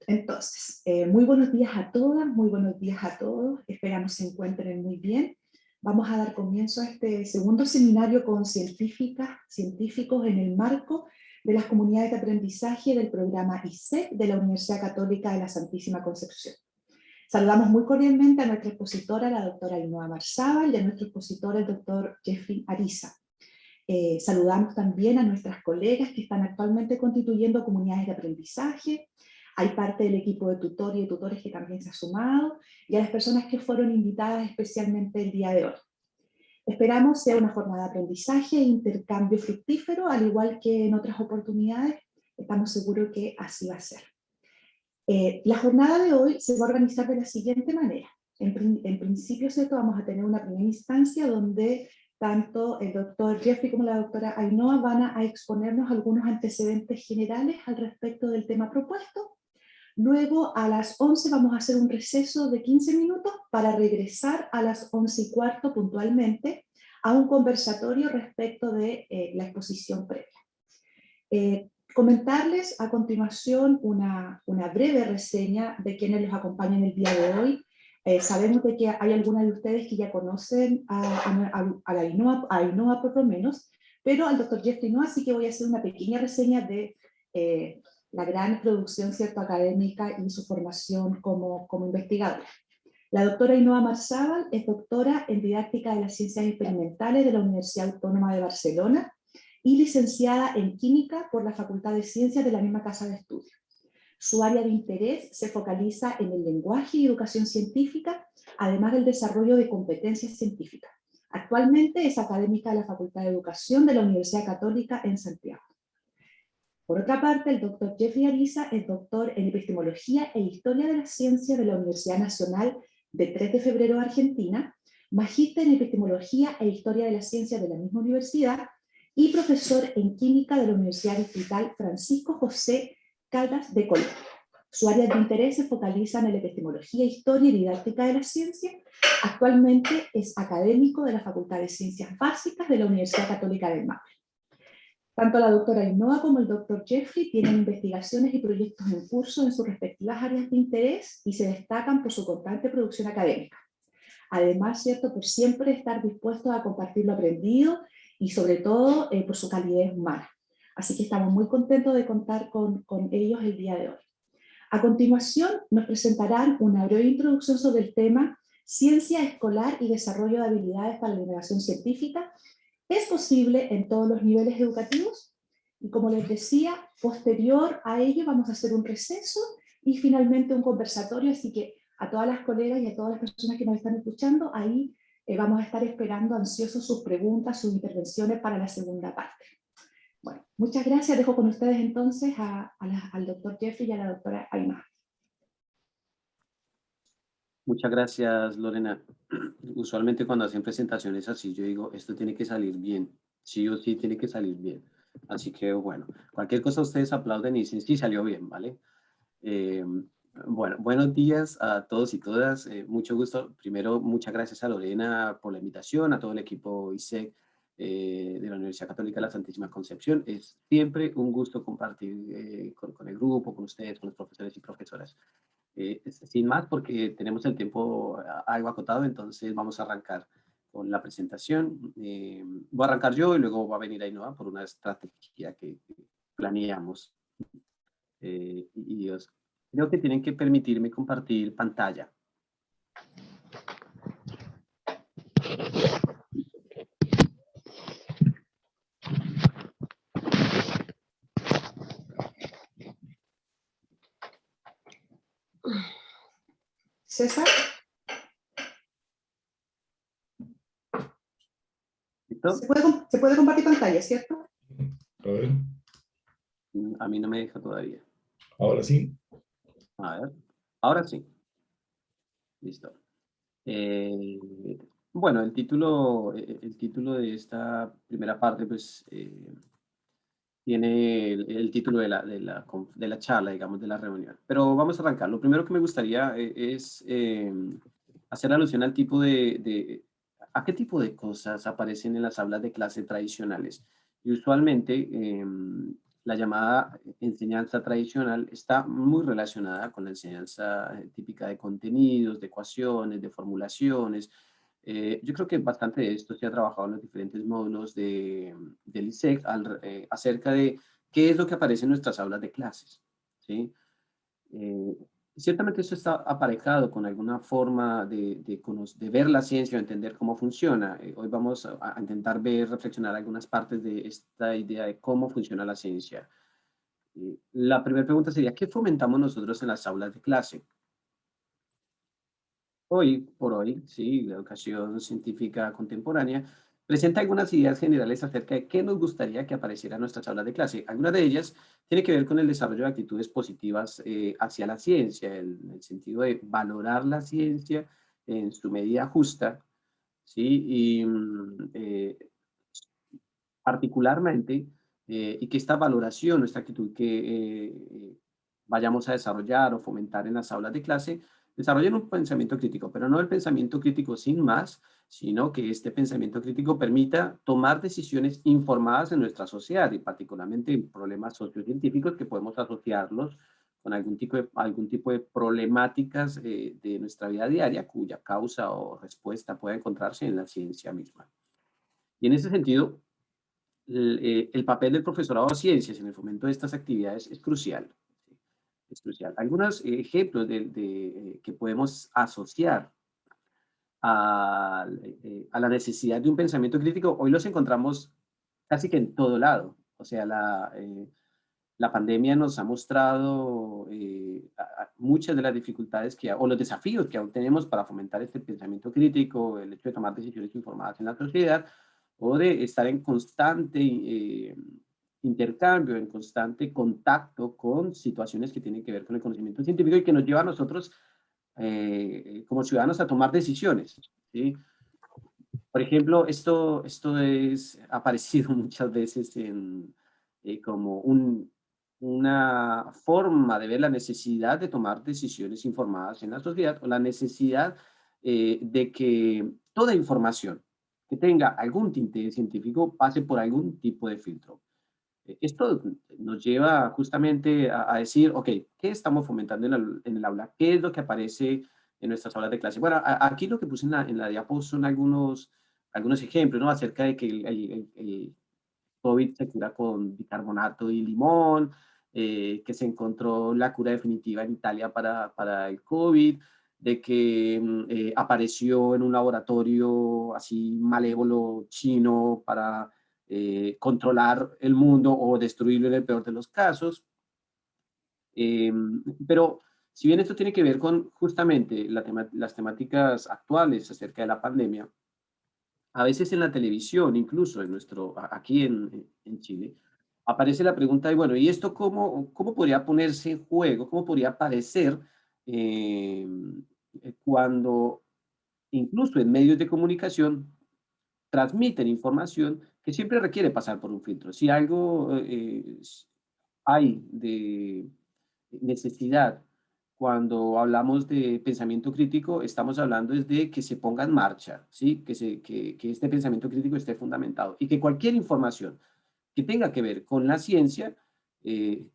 Entonces, muy buenos días a todas, muy buenos días a todos. Esperamos se encuentren muy bien. Vamos a dar comienzo a este segundo seminario con científicos en el marco de las comunidades de aprendizaje del programa ISEC de la Universidad Católica de la Santísima Concepción. Saludamos muy cordialmente a nuestra expositora, la doctora Ainhoa Marzábal, y a nuestro expositor, el doctor Jeffrey Ariza. Saludamos también a nuestras colegas que están actualmente constituyendo comunidades de aprendizaje. Hay parte del equipo de tutor y de tutores que también se ha sumado, y a las personas que fueron invitadas especialmente el día de hoy. Esperamos sea una jornada de aprendizaje e intercambio fructífero, al igual que en otras oportunidades. Estamos seguros que así va a ser. La jornada de hoy se va a organizar de la siguiente manera. En principio, ¿cierto? Vamos a tener una primera instancia donde tanto el doctor Jeffrey como la doctora Ainhoa van a exponernos algunos antecedentes generales al respecto del tema propuesto. Luego a las 11 vamos a hacer un receso de 15 minutos para regresar a las 11:15 puntualmente a un conversatorio respecto de la exposición previa. Comentarles a continuación una breve reseña de quienes los acompañan el día de hoy. Sabemos de que hay algunas de ustedes que ya conocen a Ainhoa por lo menos, pero al doctor Jeffrey no, así que voy a hacer una pequeña reseña de la gran producción, ¿cierto?, académica y su formación como investigadora. La doctora Ainhoa Marzábal es doctora en didáctica de las ciencias experimentales de la Universidad Autónoma de Barcelona y licenciada en química por la Facultad de Ciencias de la misma casa de estudio. Su área de interés se focaliza en el lenguaje y educación científica, además del desarrollo de competencias científicas. Actualmente es académica de la Facultad de Educación de la Universidad Católica en Santiago. Por otra parte, el doctor Jeffrey Ariza es doctor en Epistemología e Historia de la Ciencia de la Universidad Nacional de 3 de Febrero, Argentina, magíster en Epistemología e Historia de la Ciencia de la misma universidad y profesor en Química de la Universidad Distrital Francisco José Caldas de Colombia. Su área de interés se focaliza en la epistemología, historia y didáctica de la ciencia. Actualmente es académico de la Facultad de Ciencias Básicas de la Universidad Católica del Maule. Tanto la doctora Ainhoa como el doctor Jeffrey tienen investigaciones y proyectos en curso en sus respectivas áreas de interés y se destacan por su constante producción académica. Además, ¿cierto?, por siempre estar dispuestos a compartir lo aprendido y sobre todo por su calidez humana. Así que estamos muy contentos de contar con ellos el día de hoy. A continuación nos presentarán una breve introducción sobre el tema Ciencia escolar y desarrollo de habilidades para la innovación científica. ¿Es posible en todos los niveles educativos? Y como les decía, posterior a ello vamos a hacer un receso y finalmente un conversatorio, así que a todas las colegas y a todas las personas que nos están escuchando, ahí vamos a estar esperando ansiosos sus preguntas, sus intervenciones para la segunda parte. Bueno, muchas gracias. Dejo con ustedes entonces al doctor Jeffrey y a la doctora Ainhoa. Muchas gracias, Lorena. Usualmente cuando hacen presentaciones así, yo digo, esto tiene que salir bien, sí o sí tiene que salir bien. Así que, bueno, cualquier cosa ustedes aplauden y dicen, sí, salió bien, ¿vale? Bueno, buenos días a todos y todas. Mucho gusto. Primero, muchas gracias a Lorena por la invitación, a todo el equipo ISEC de la Universidad Católica de la Santísima Concepción. Es siempre un gusto compartir con el grupo, con ustedes, con los profesores y profesoras. Sin más, porque tenemos el tiempo algo acotado, entonces vamos a arrancar con la presentación. Voy a arrancar yo y luego va a venir Ainhoa por una estrategia que planeamos. Creo que tienen que permitirme compartir pantalla. César. ¿Listo? Se puede compartir pantalla, ¿cierto? A ver. A mí no me deja todavía. Ahora sí. A ver, ahora sí. Listo. Bueno, el título de esta primera parte, pues, tiene el título de la charla, digamos, de la reunión. Pero vamos a arrancar. Lo primero que me gustaría es hacer alusión al tipo ¿a qué tipo de cosas aparecen en las aulas de clase tradicionales? Y usualmente la llamada enseñanza tradicional está muy relacionada con la enseñanza típica de contenidos, de ecuaciones, de formulaciones. Yo creo que bastante de esto se ha trabajado en los diferentes módulos del ISEC acerca de qué es lo que aparece en nuestras aulas de clases, ¿sí? Eh, Ciertamente esto está aparejado con alguna forma de ver la ciencia o entender cómo funciona. Hoy vamos a intentar reflexionar algunas partes de esta idea de cómo funciona la ciencia. La primera pregunta sería, ¿qué fomentamos nosotros en las aulas de clase? Hoy por hoy, sí, la educación científica contemporánea presenta algunas ideas generales acerca de qué nos gustaría que apareciera en nuestras aulas de clase. Algunas de ellas tienen que ver con el desarrollo de actitudes positivas hacia la ciencia, en el sentido de valorar la ciencia en su medida justa, ¿sí? Y particularmente, y que esta valoración, esta actitud que vayamos a desarrollar o fomentar en las aulas de clase, desarrollen un pensamiento crítico, pero no el pensamiento crítico sin más, sino que este pensamiento crítico permita tomar decisiones informadas en nuestra sociedad y particularmente en problemas sociocientíficos que podemos asociarlos con algún tipo de problemáticas de nuestra vida diaria cuya causa o respuesta puede encontrarse en la ciencia misma. Y en ese sentido, el papel del profesorado de ciencias en el fomento de estas actividades es crucial. ¿Sí? Es crucial. Algunos ejemplos que podemos asociar a la necesidad de un pensamiento crítico, hoy los encontramos casi que en todo lado. O sea, la pandemia nos ha mostrado muchas de las dificultades o los desafíos que aún tenemos para fomentar este pensamiento crítico, el hecho de tomar decisiones informadas en la sociedad, o de estar en constante intercambio, en constante contacto con situaciones que tienen que ver con el conocimiento científico y que nos lleva a nosotros como ciudadanos a tomar decisiones, ¿sí? Por ejemplo, esto ha aparecido muchas veces como una forma de ver la necesidad de tomar decisiones informadas en la sociedad o la necesidad de que toda información que tenga algún tinte científico pase por algún tipo de filtro. Esto nos lleva justamente a decir, ok, ¿qué estamos fomentando en el aula? ¿Qué es lo que aparece en nuestras aulas de clase? Bueno, aquí lo que puse en la diapo son algunos ejemplos, ¿no? Acerca de que el COVID se cura con bicarbonato y limón, que se encontró la cura definitiva en Italia para el COVID, de que apareció en un laboratorio así malévolo chino para controlar el mundo o destruirlo en el peor de los casos. Pero si bien esto tiene que ver con justamente las temáticas actuales acerca de la pandemia, a veces en la televisión, incluso aquí en Chile, aparece la pregunta de, bueno, ¿y esto cómo podría ponerse en juego? ¿Cómo podría aparecer eh, cuando incluso en medios de comunicación transmiten información que siempre requiere pasar por un filtro? Si algo hay de necesidad cuando hablamos de pensamiento crítico, estamos hablando es de que se ponga en marcha, ¿sí? Que este pensamiento crítico esté fundamentado y que cualquier información que tenga que ver con la ciencia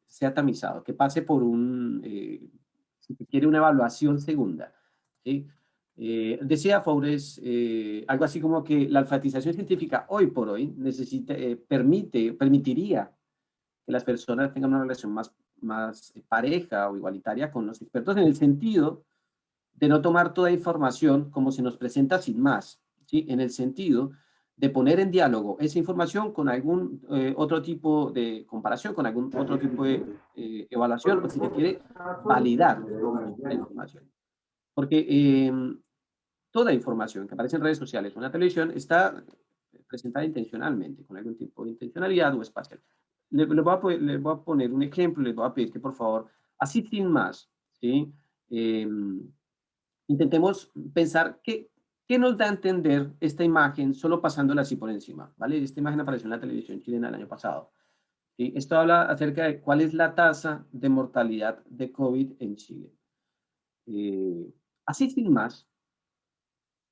sea tamizado, que pase por si se quiere, una evaluación segunda, ¿sí? Decía Fowles algo así como que la alfabetización científica hoy por hoy permitiría que las personas tengan una relación más pareja o igualitaria con los expertos en el sentido de no tomar toda información como se nos presenta sin más, ¿sí? En el sentido de poner en diálogo esa información con algún otro tipo de comparación, con algún otro tipo de evaluación, o si se quiere, validar la información. Porque toda información que aparece en redes sociales o en la televisión está presentada intencionalmente, con algún tipo de intencionalidad o espacial. Les voy a poner un ejemplo, les voy a pedir que por favor, así sin más, ¿sí? Eh, Intentemos pensar qué nos da a entender esta imagen solo pasándola así por encima, ¿vale? Esta imagen apareció en la televisión chilena el año pasado. ¿Sí? Esto habla acerca de cuál es la tasa de mortalidad de COVID en Chile. Así sin más,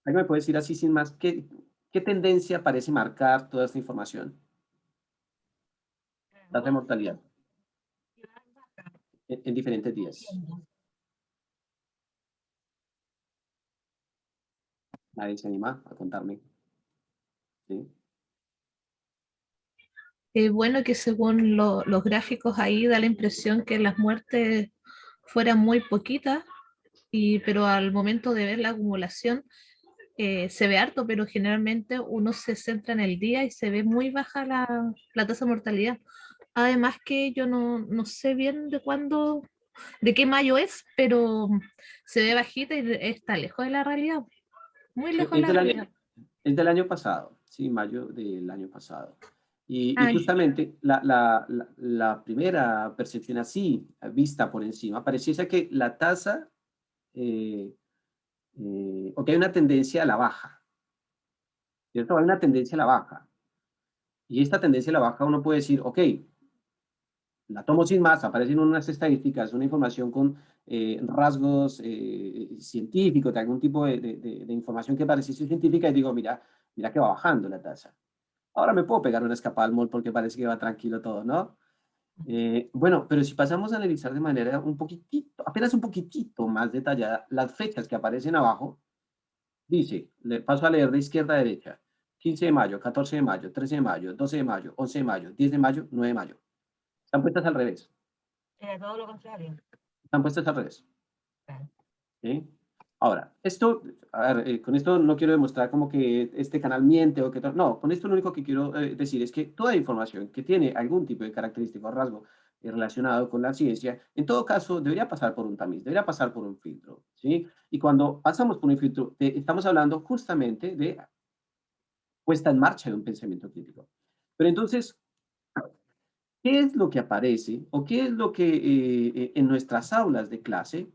¿alguien me puede decir así sin más qué tendencia parece marcar toda esta información? Tasa de mortalidad. en diferentes días. Nadie se anima a contarme. ¿Sí? Bueno, que según los gráficos ahí da la impresión que las muertes fueran muy poquitas, pero al momento de ver la acumulación se ve harto, pero generalmente uno se centra en el día y se ve muy baja la tasa de mortalidad. Además que yo no sé bien de cuándo, de qué mayo es, pero se ve bajita y está lejos de la realidad, muy lejos de Es la realidad. es del año pasado, sí, mayo del año pasado. Y Ay, justamente la primera percepción así, vista por encima, pareciese que la tasa, o que hay una tendencia a la baja, ¿cierto? Hay una tendencia a la baja. Y esta tendencia a la baja uno puede decir, ok, la tomo sin más, aparecen unas estadísticas, una información con rasgos científicos, de algún tipo de información que parece científica, y digo, mira que va bajando la tasa. Ahora me puedo pegar una escapada al mall porque parece que va tranquilo todo, ¿no? Bueno, pero si pasamos a analizar de manera un poquitito, apenas un poquitito más detallada, las fechas que aparecen abajo, dice, le paso a leer de izquierda a derecha, 15 de mayo, 14 de mayo, 13 de mayo, 12 de mayo, 11 de mayo, 10 de mayo, 9 de mayo. Están puestas al revés. Era todo lo contrario. Están puestas al revés. Claro. ¿Sí? Ahora, esto, a ver, con esto no quiero demostrar como que este canal miente o que no, con esto lo único que quiero decir es que toda información que tiene algún tipo de característica o rasgo relacionado con la ciencia, en todo caso debería pasar por un tamiz, debería pasar por un filtro, ¿sí? Y cuando pasamos por un filtro, estamos hablando justamente de puesta en marcha de un pensamiento crítico. Pero entonces, ¿qué es lo que aparece o qué es lo que en nuestras aulas de clase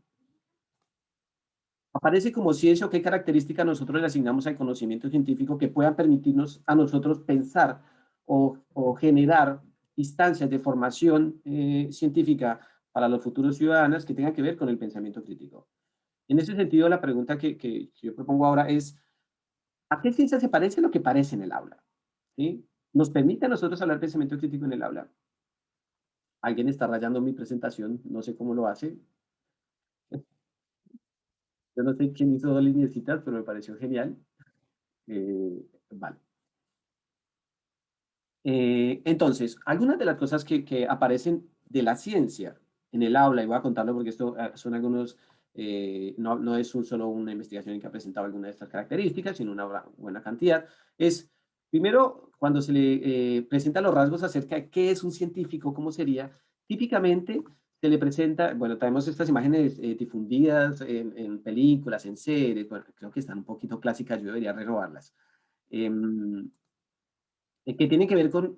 aparece como ciencia o qué característica nosotros le asignamos al conocimiento científico que puedan permitirnos a nosotros pensar o generar instancias de formación científica para los futuros ciudadanos que tengan que ver con el pensamiento crítico? En ese sentido, la pregunta que yo propongo ahora es, ¿a qué ciencia se parece lo que parece en el aula? ¿Sí? ¿Nos permite a nosotros hablar pensamiento crítico en el aula? Alguien está rayando mi presentación, no sé cómo lo hace. Yo no sé quién hizo dos lineecitas, pero me pareció genial. Vale. Entonces, algunas de las cosas que aparecen de la ciencia en el aula, y voy a contarlo porque esto son algunos, no es solo una investigación que ha presentado alguna de estas características, sino una buena cantidad, es, primero, cuando se le presentan los rasgos acerca de qué es un científico, cómo sería, típicamente se le presenta, bueno, tenemos estas imágenes difundidas en películas, en series, bueno, creo que están un poquito clásicas, yo debería renovarlas. Que tienen que ver con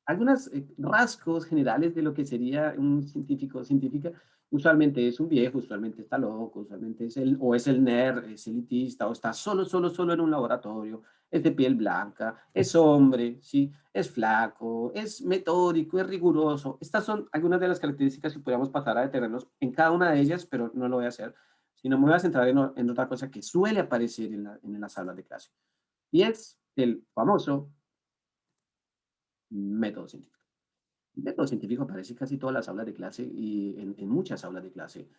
algunos rasgos generales de lo que sería un científico o científica. Usualmente es un viejo, usualmente está loco, usualmente es el nerd, es elitista, o está solo en un laboratorio, es de piel blanca, es hombre, ¿sí? Es flaco, es metódico, es riguroso. Estas son algunas de las características que podríamos pasar a detenernos en cada una de ellas, pero no lo voy a hacer, sino me voy a centrar en otra cosa que suele aparecer en las aulas de clase. Y es el famoso método científico. El método científico aparece en casi todas las aulas de clase y en muchas aulas de clase.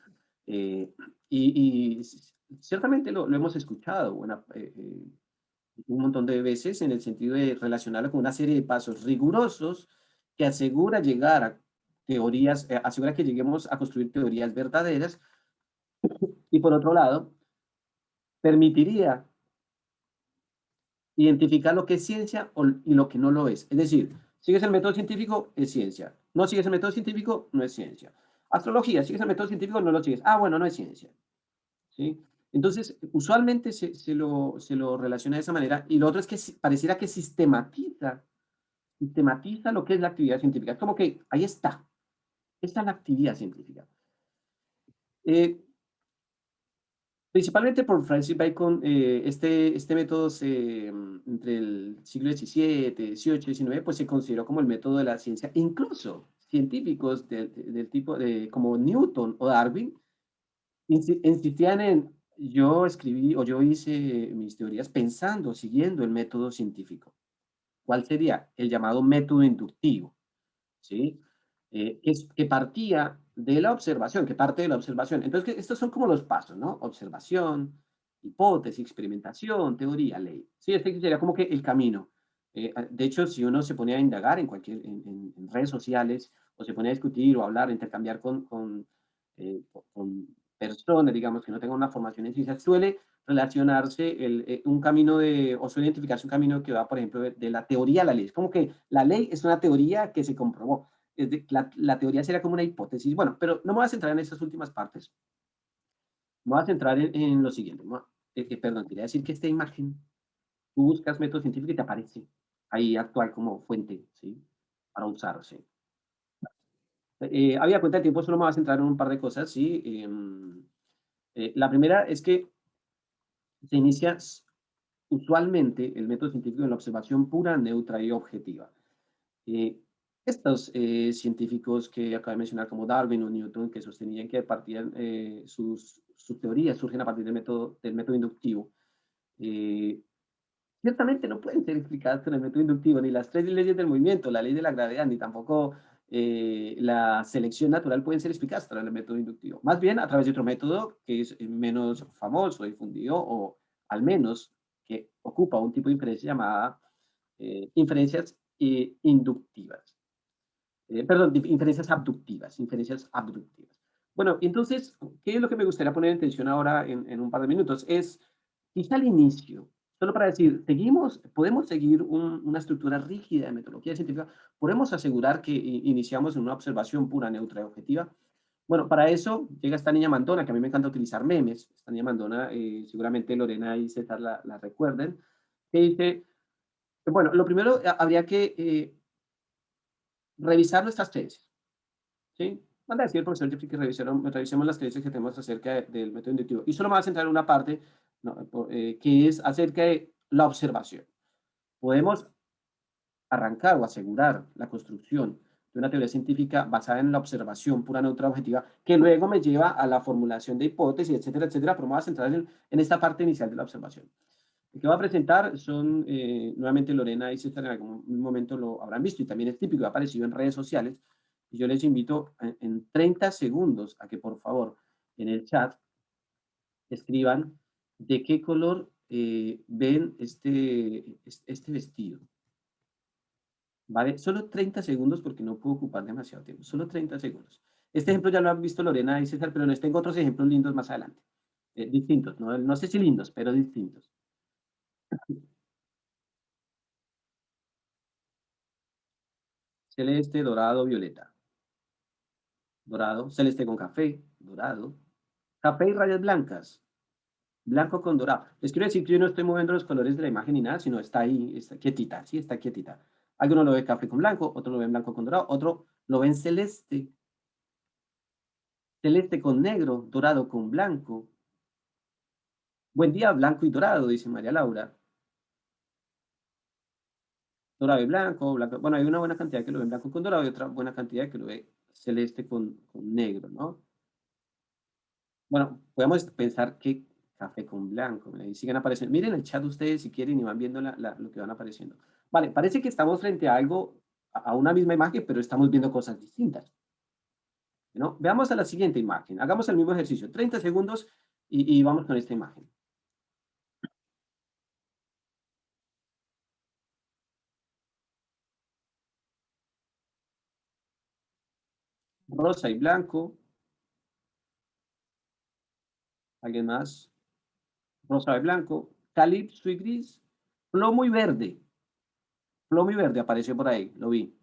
Eh, y ciertamente lo hemos escuchado un montón de veces en el sentido de relacionarlo con una serie de pasos rigurosos que asegura llegar a teorías, asegura que lleguemos a construir teorías verdaderas y por otro lado, permitiría identificar lo que es ciencia y lo que no lo es. Es decir, sigues el método científico, es ciencia. No sigues el método científico, no es ciencia. Astrología, sigues el método científico, no lo sigues. Ah, bueno, no es ciencia. ¿Sí? Entonces, usualmente se lo relaciona de esa manera. Y lo otro es que pareciera que sistematiza lo que es la actividad científica. Es como que ahí está. Esta es la actividad científica. Principalmente por Francis Bacon, este método entre el siglo XVII, XVIII, XIX, pues se consideró como el método de la ciencia. Incluso científicos del tipo como Newton o Darwin insistían en, yo escribí o yo hice mis teorías pensando, siguiendo el método científico. ¿Cuál sería? El llamado método inductivo, ¿sí? Que partía de la observación, que parte de la observación. Entonces, estos son como los pasos, ¿no? Observación, hipótesis, experimentación, teoría, ley. Sí, este sería como que el camino. De hecho, si uno se pone a indagar en redes sociales, o se pone a discutir o hablar, intercambiar con personas, digamos, que no tengan una formación en ciencias, suele relacionarse un camino o suele identificarse un camino que va, por ejemplo, de la teoría a la ley. Es como que la ley es una teoría que se comprobó. La teoría sería como una hipótesis. Bueno, pero no me voy a centrar en estas últimas partes. Me voy a centrar en lo siguiente. Perdón, quería decir que esta imagen, tú buscas método científico y te aparece ahí actual como fuente, ¿sí? Para usarse. Había cuenta de tiempo, solo me voy a centrar en un par de cosas, ¿sí? La primera es que se inicia usualmente el método científico en la observación pura, neutra y objetiva. Estos científicos que acabo de mencionar, como Darwin o Newton, que sostenían que partían, sus teorías surgen a partir del método inductivo, ciertamente no pueden ser explicadas con el método inductivo, ni las 3 leyes del movimiento, la ley de la gravedad, ni tampoco la selección natural pueden ser explicadas a través del método inductivo. Más bien a través de otro método que es menos famoso, difundido, o al menos que ocupa un tipo de inferencia llamada inferencias inductivas. Perdón, inferencias abductivas. Bueno, entonces, ¿qué es lo que me gustaría poner en tensión ahora en un par de minutos? Es, quizá al inicio, solo para decir, podemos seguir una estructura rígida de metodología científica, podemos asegurar que iniciamos en una observación pura, neutra y objetiva. Bueno, para eso llega esta niña Mandona, que a mí me encanta utilizar memes. Esta niña Mandona, seguramente Lorena y César la recuerden, que dice, bueno, lo primero habría que revisar nuestras creencias, ¿sí? Manda a decir el profesor Jeffrey que revisemos las creencias que tenemos acerca del método inductivo. Y solo me voy a centrar en una parte, ¿no? Que es acerca de la observación. Podemos arrancar o asegurar la construcción de una teoría científica basada en la observación pura, neutra, objetiva, que luego me lleva a la formulación de hipótesis, etcétera, etcétera, pero me voy a centrar en esta parte inicial de la observación. Lo que voy a presentar son, nuevamente Lorena y César en algún momento lo habrán visto y también es típico, ha aparecido en redes sociales. Y yo les invito en 30 segundos a que por favor en el chat escriban de qué color ven este vestido. ¿Vale? Solo 30 segundos porque no puedo ocupar demasiado tiempo. Solo 30 segundos. Este ejemplo ya lo han visto Lorena y César, pero les tengo otros ejemplos lindos más adelante. Distintos, no sé si lindos, pero distintos. Celeste, dorado, violeta. Dorado, celeste con café, dorado. Café y rayas blancas, blanco con dorado. Les quiero decir que yo no estoy moviendo los colores de la imagen ni nada, sino está ahí, está quietita, sí, está quietita. Alguno lo ve café con blanco, otro lo ve blanco con dorado, otro lo ven celeste. Celeste con negro, dorado con blanco. Buen día, blanco y dorado, dice María Laura. Dorado y blanco, blanco. Bueno, hay una buena cantidad que lo ven blanco con dorado y otra buena cantidad que lo ve celeste con negro, ¿no? Bueno, podemos pensar que café con blanco, y siguen apareciendo. Miren el chat ustedes si quieren y van viendo lo que van apareciendo. Vale, parece que estamos frente a algo, a una misma imagen, pero estamos viendo cosas distintas, ¿no? Veamos a la siguiente imagen. Hagamos el mismo ejercicio. 30 segundos y vamos con esta imagen. Rosa y blanco. ¿Alguien más? Rosa y blanco. Calipso y gris. Plomo y verde. Plomo y verde apareció por ahí, lo vi.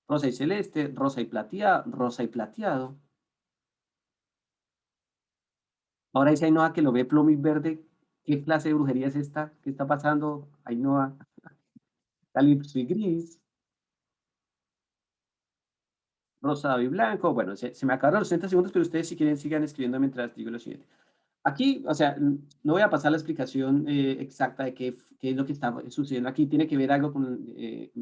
Rosa y celeste, rosa y plateado. Ahora dice Ainhoa que lo ve plomo y verde. ¿Qué clase de brujería es esta? ¿Qué está pasando, Ainhoa? Calipso y gris. Rosado y blanco. Bueno, se me acabaron los 30 segundos, pero ustedes si quieren sigan escribiendo mientras digo lo siguiente. Aquí, o sea, no voy a pasar la explicación exacta de qué es lo que está sucediendo aquí. Tiene que ver algo con,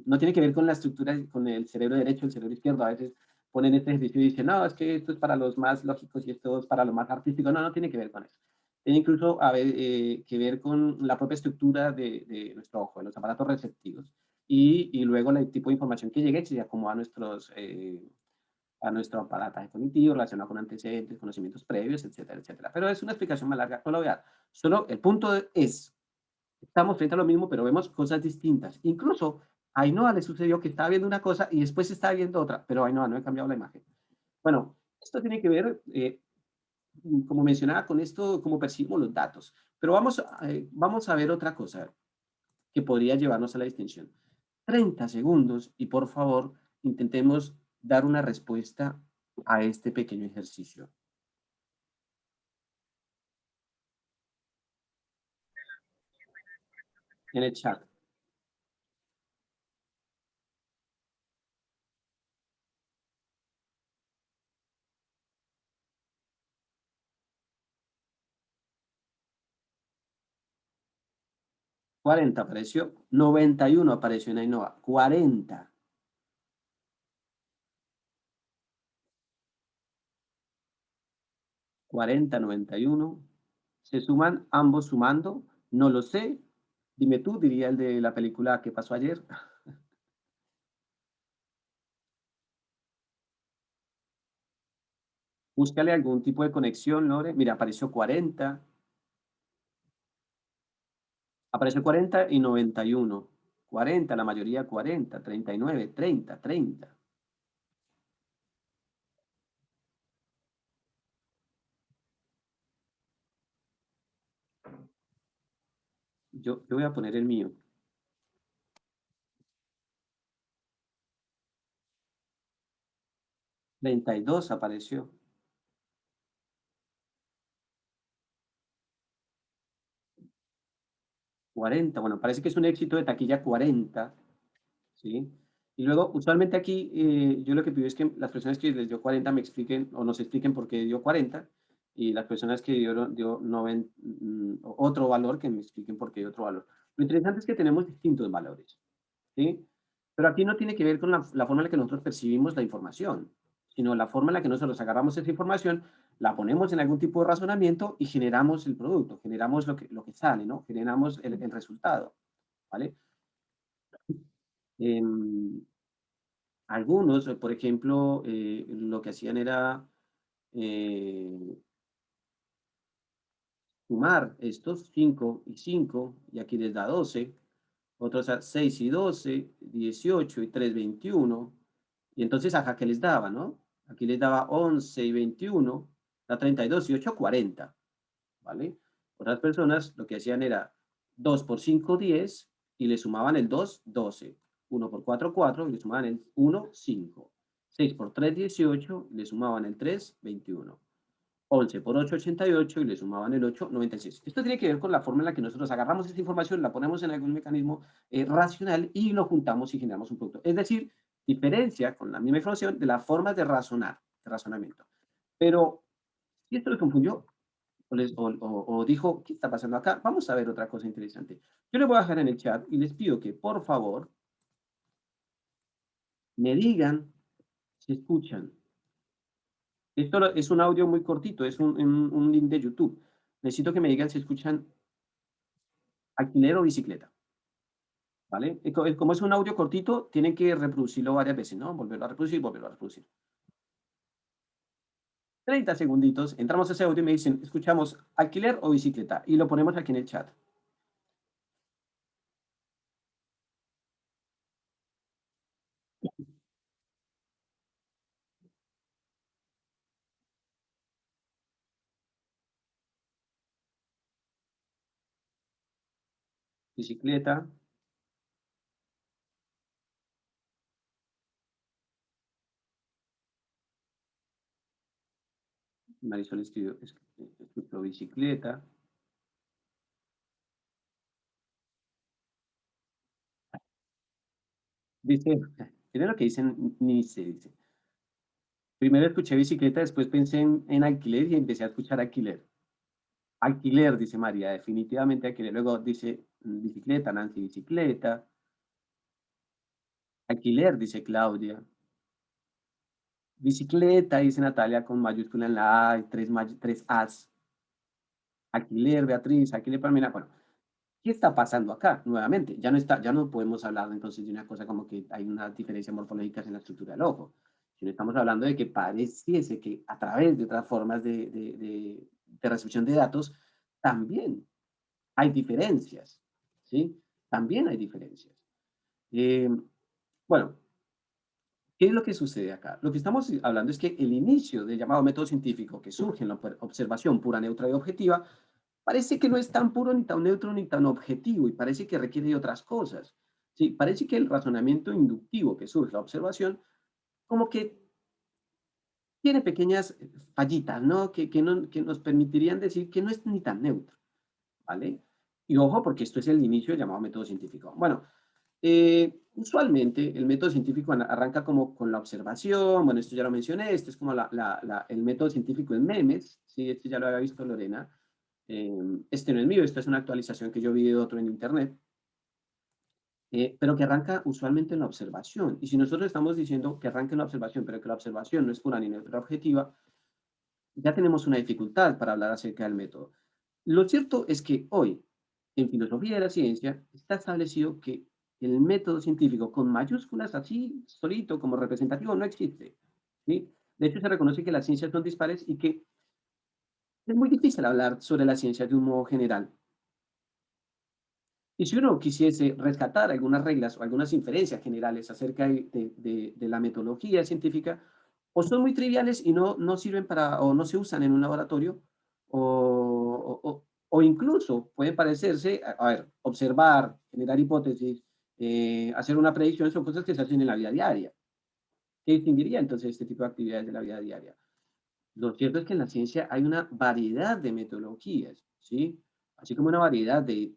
no tiene que ver con la estructura, con el cerebro derecho, el cerebro izquierdo. A veces ponen este ejercicio y dicen, no, es que esto es para los más lógicos y esto es para los más artísticos. No, no tiene que ver con eso. Tiene incluso que ver con la propia estructura de nuestro ojo, de los aparatos receptivos. Y luego el tipo de información que llega y se acomoda a a nuestro aparato cognitivo relacionado con antecedentes, conocimientos previos, etcétera, etcétera. Pero es una explicación más larga, no la voy a dar. Solo el punto es, estamos frente a lo mismo, pero vemos cosas distintas. Incluso a Ainhoa le sucedió que estaba viendo una cosa y después estaba viendo otra, pero Ainhoa no he cambiado la imagen. Bueno, esto tiene que ver, como mencionaba, con esto, cómo percibimos los datos. Pero vamos a ver otra cosa que podría llevarnos a la distinción. 30 segundos y por favor intentemos dar una respuesta a este pequeño ejercicio. En el chat. $40 apareció, 91 apareció en Ainhoa, 40. $40, 91. Se suman ambos sumando. No lo sé. Dime tú, diría el de la película ¿Qué pasó ayer? Búscale algún tipo de conexión, Lore. Mira, apareció 40. Apareció 40 y 91. 40, la mayoría 40, 39, 30, 30. Yo voy a poner el mío. 32 apareció. 40, bueno, parece que es un éxito de taquilla 40, ¿sí? Y luego, usualmente aquí, yo lo que pido es que las personas que les dio 40 me expliquen o nos expliquen por qué dio 40, y las personas que dio 90, otro valor, que me expliquen por qué dio otro valor. Lo interesante es que tenemos distintos valores, ¿sí? Pero aquí no tiene que ver con la forma en la que nosotros percibimos la información, sino la forma en la que nosotros agarramos esa información, la ponemos en algún tipo de razonamiento y generamos el producto, generamos lo que sale, ¿no? Generamos el resultado, ¿vale? Algunos, por ejemplo, lo que hacían era sumar estos 5 y 5, y aquí les da 12. Otros a 6 y 12, 18 y 3, 21. Y entonces acá, ¿qué les daba, no? Aquí les daba 11 y 21, da 32 y 8, 40. ¿Vale? Otras personas lo que hacían era 2 por 5, 10, y le sumaban el 2, 12. 1 por 4, 4, y le sumaban el 1, 5. 6 por 3, 18, y le sumaban el 3, 21. 11 por 8, 88, y le sumaban el 8, 96. Esto tiene que ver con la forma en la que nosotros agarramos esta información, la ponemos en algún mecanismo racional y lo juntamos y generamos un producto. Es decir, diferencia con la misma información de las formas de razonar, de razonamiento. Pero, si esto les confundió o dijo, ¿qué está pasando acá? Vamos a ver otra cosa interesante. Yo les voy a dejar en el chat y les pido que, por favor, me digan si escuchan. Esto es un audio muy cortito, es un link de YouTube. Necesito que me digan si escuchan alquiler o bicicleta, ¿vale? Como es un audio cortito, tienen que reproducirlo varias veces, ¿no? Volverlo a reproducir, volverlo a reproducir. 30 segunditos, entramos a ese audio y me dicen, ¿escuchamos alquiler o bicicleta? Y lo ponemos aquí en el chat. Bicicleta. Marisol escribió, escuchó bicicleta. Dice, miren lo que dicen, ni se dice. Primero escuché bicicleta, después pensé en alquiler y empecé a escuchar alquiler. Alquiler, dice María, definitivamente alquiler. Luego dice bicicleta, Nancy, bicicleta. Alquiler, dice Claudia. Bicicleta, dice Natalia, con mayúscula en la A y tres As. Alquiler, Beatriz, alquiler, Palmira. Bueno, ¿qué está pasando acá? Nuevamente, ya no podemos hablar entonces de una cosa como que hay unas diferencias morfológicas en la estructura del ojo. sino estamos hablando de que pareciese que a través de otras formas de recepción de datos también hay diferencias, ¿sí? También hay diferencias. Bueno, ¿qué es lo que sucede acá? Lo que estamos hablando es que el inicio del llamado método científico que surge en la observación pura, neutra y objetiva, parece que no es tan puro, ni tan neutro, ni tan objetivo, y parece que requiere de otras cosas. ¿Sí? Parece que el razonamiento inductivo que surge de la observación, como que tiene pequeñas fallitas, ¿no? Que nos permitirían decir que no es ni tan neutro, ¿vale? Y ojo, porque esto es el inicio del llamado método científico. Bueno, usualmente el método científico arranca como con la observación. Bueno, esto ya lo mencioné, este es como el método científico en memes, ¿sí? Este ya lo había visto Lorena. Este no es mío, esta es una actualización que yo vi de otro en internet, pero que arranca usualmente en la observación. Y si nosotros estamos diciendo que arranca en la observación, pero que la observación no es pura ni neutra objetiva, ya tenemos una dificultad para hablar acerca del método. Lo cierto es que hoy, en filosofía de la ciencia, está establecido que el método científico con mayúsculas así, solito, como representativo, no existe, ¿sí? De hecho, se reconoce que las ciencias son dispares y que es muy difícil hablar sobre la ciencia de un modo general. Y si uno quisiese rescatar algunas reglas o algunas inferencias generales acerca de la metodología científica, o son muy triviales y no sirven para, o no se usan en un laboratorio, o incluso pueden parecerse, a ver, observar, generar hipótesis, hacer una predicción, son cosas que se hacen en la vida diaria. ¿Qué distinguiría entonces este tipo de actividades de la vida diaria? Lo cierto es que en la ciencia hay una variedad de metodologías, ¿sí? Así como una variedad de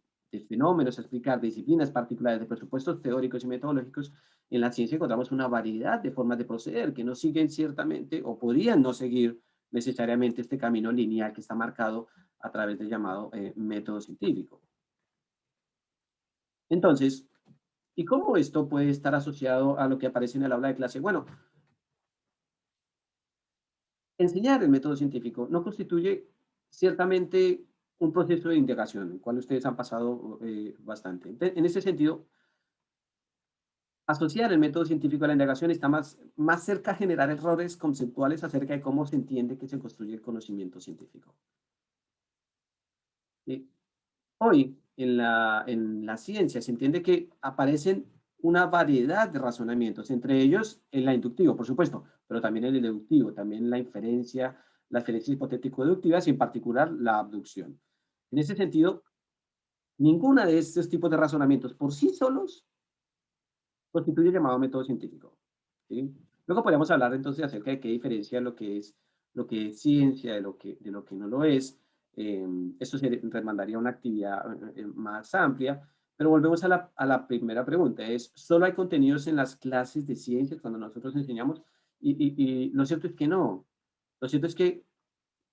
fenómenos a explicar, de disciplinas particulares, de presupuestos teóricos y metodológicos, en la ciencia encontramos una variedad de formas de proceder que no siguen ciertamente o podrían no seguir necesariamente este camino lineal que está marcado a través del llamado método científico. Entonces, ¿y cómo esto puede estar asociado a lo que aparece en el aula de clase? Bueno, enseñar el método científico no constituye ciertamente un proceso de indagación, el cual ustedes han pasado bastante. En ese sentido, asociar el método científico a la indagación está más cerca a generar errores conceptuales acerca de cómo se entiende que se construye el conocimiento científico. Hoy, en la ciencia, se entiende que aparecen una variedad de razonamientos, entre ellos el inductivo, por supuesto, pero también el deductivo, también la inferencia, las inferencias hipotético-deductivas y en particular la abducción. En ese sentido, ninguna de estos tipos de razonamientos por sí solos constituye el llamado método científico, ¿sí? Luego podríamos hablar entonces acerca de qué diferencia lo que es ciencia de lo que no lo es. Esto se demandaría una actividad más amplia, pero volvemos a la primera pregunta, es, ¿solo hay contenidos en las clases de ciencias cuando nosotros enseñamos? Y lo cierto es que no. Lo cierto es que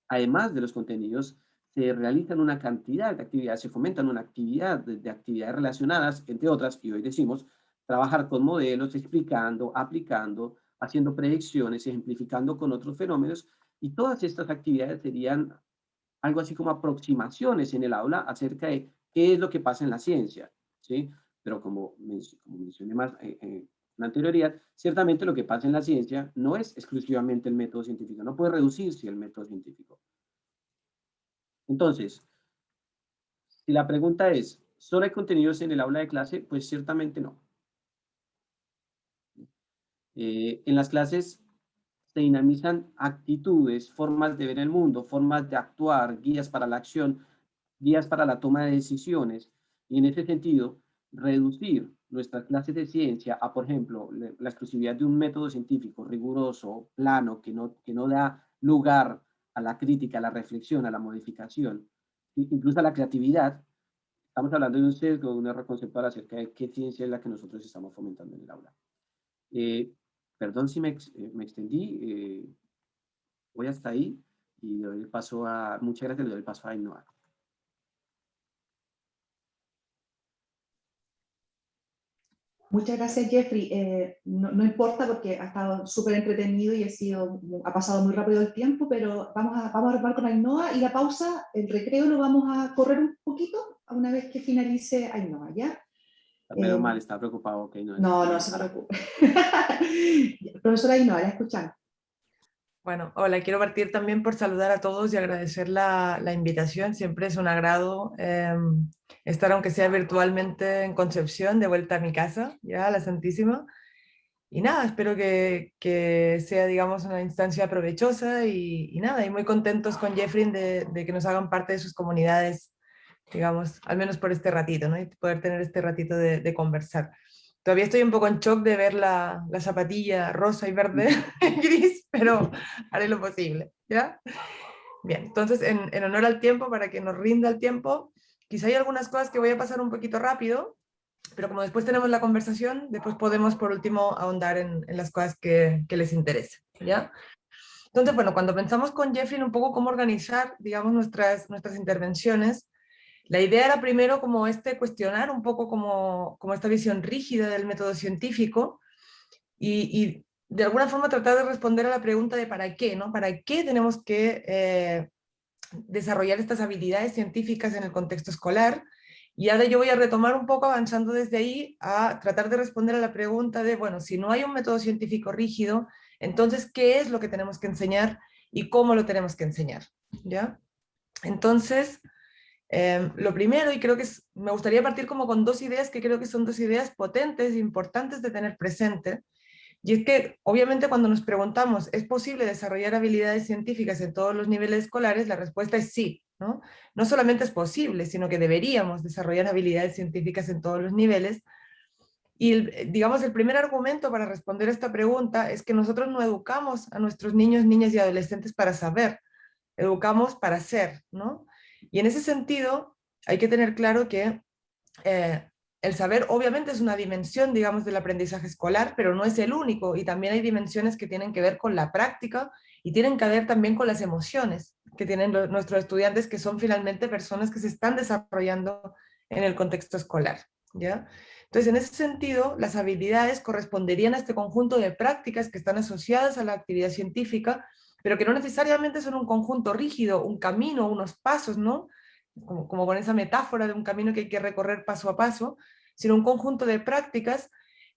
además de los contenidos, se realizan una cantidad de actividades, se fomentan una actividad de actividades relacionadas, entre otras, y hoy decimos, trabajar con modelos, explicando, aplicando, haciendo predicciones, ejemplificando con otros fenómenos, y todas estas actividades serían algo así como aproximaciones en el aula acerca de qué es lo que pasa en la ciencia, ¿sí? Pero como mencioné más con anterioridad, ciertamente lo que pasa en la ciencia no es exclusivamente el método científico, no puede reducirse al método científico. Entonces, si la pregunta es, ¿solo hay contenidos en el aula de clase? Pues ciertamente no. En las clases se dinamizan actitudes, formas de ver el mundo, formas de actuar, guías para la acción, guías para la toma de decisiones. Y en ese sentido, reducir nuestras clases de ciencia a, por ejemplo, la exclusividad de un método científico riguroso, plano, que no da lugar a la crítica, a la reflexión, a la modificación, incluso a la creatividad. Estamos hablando de un sesgo, de un error conceptual acerca de qué ciencia es la que nosotros estamos fomentando en el aula. Perdón si me extendí, voy hasta ahí y le doy el paso a, muchas gracias, le doy el paso a Ainhoa. Muchas gracias, Jeffrey. No importa porque ha estado súper entretenido y ha pasado muy rápido el tiempo, pero vamos a armar con Ainhoa y la pausa, el recreo lo vamos a correr un poquito una vez que finalice Ainhoa, ¿ya? Menos mal, está preocupado, ok. No se preocupe. Profesora Ainhoa, la escuchamos. Bueno, hola, quiero partir también por saludar a todos y agradecer la invitación. Siempre es un agrado estar, aunque sea virtualmente, en Concepción, de vuelta a mi casa, ya, a la Santísima. Y nada, espero que sea, digamos, una instancia provechosa y nada, y muy contentos con Jeffrey de que nos hagan parte de sus comunidades, digamos, al menos por este ratito, ¿no? Y poder tener este ratito de conversar. Todavía estoy un poco en shock de ver la zapatilla rosa y verde gris, pero haré lo posible, ¿ya? Bien, entonces en honor al tiempo, para que nos rinda el tiempo, quizá hay algunas cosas que voy a pasar un poquito rápido, pero como después tenemos la conversación, después podemos por último ahondar en las cosas que les interesen, ¿ya? Entonces, bueno, cuando pensamos con Jeffrey un poco cómo organizar, digamos, nuestras intervenciones, la idea era primero como cuestionar un poco como esta visión rígida del método científico y de alguna forma tratar de responder a la pregunta de ¿para qué? ¿No? ¿Para qué tenemos que desarrollar estas habilidades científicas en el contexto escolar? Y ahora yo voy a retomar un poco, avanzando desde ahí, a tratar de responder a la pregunta de, bueno, si no hay un método científico rígido, entonces, ¿qué es lo que tenemos que enseñar y cómo lo tenemos que enseñar? ¿Ya? Entonces, lo primero, y creo que me gustaría partir como con dos ideas que creo que son dos ideas potentes e importantes de tener presente, y es que obviamente cuando nos preguntamos, ¿es posible desarrollar habilidades científicas en todos los niveles escolares? La respuesta es sí, ¿no? No solamente es posible, sino que deberíamos desarrollar habilidades científicas en todos los niveles. Y digamos, el primer argumento para responder a esta pregunta es que nosotros no educamos a nuestros niños, niñas y adolescentes para saber, educamos para ser, ¿no? Y en ese sentido, hay que tener claro que el saber obviamente es una dimensión, digamos, del aprendizaje escolar, pero no es el único, y también hay dimensiones que tienen que ver con la práctica y tienen que ver también con las emociones que tienen nuestros estudiantes, que son finalmente personas que se están desarrollando en el contexto escolar, ¿ya? Entonces, en ese sentido, las habilidades corresponderían a este conjunto de prácticas que están asociadas a la actividad científica, pero que no necesariamente son un conjunto rígido, un camino, unos pasos, ¿no? Como con esa metáfora de un camino que hay que recorrer paso a paso, sino un conjunto de prácticas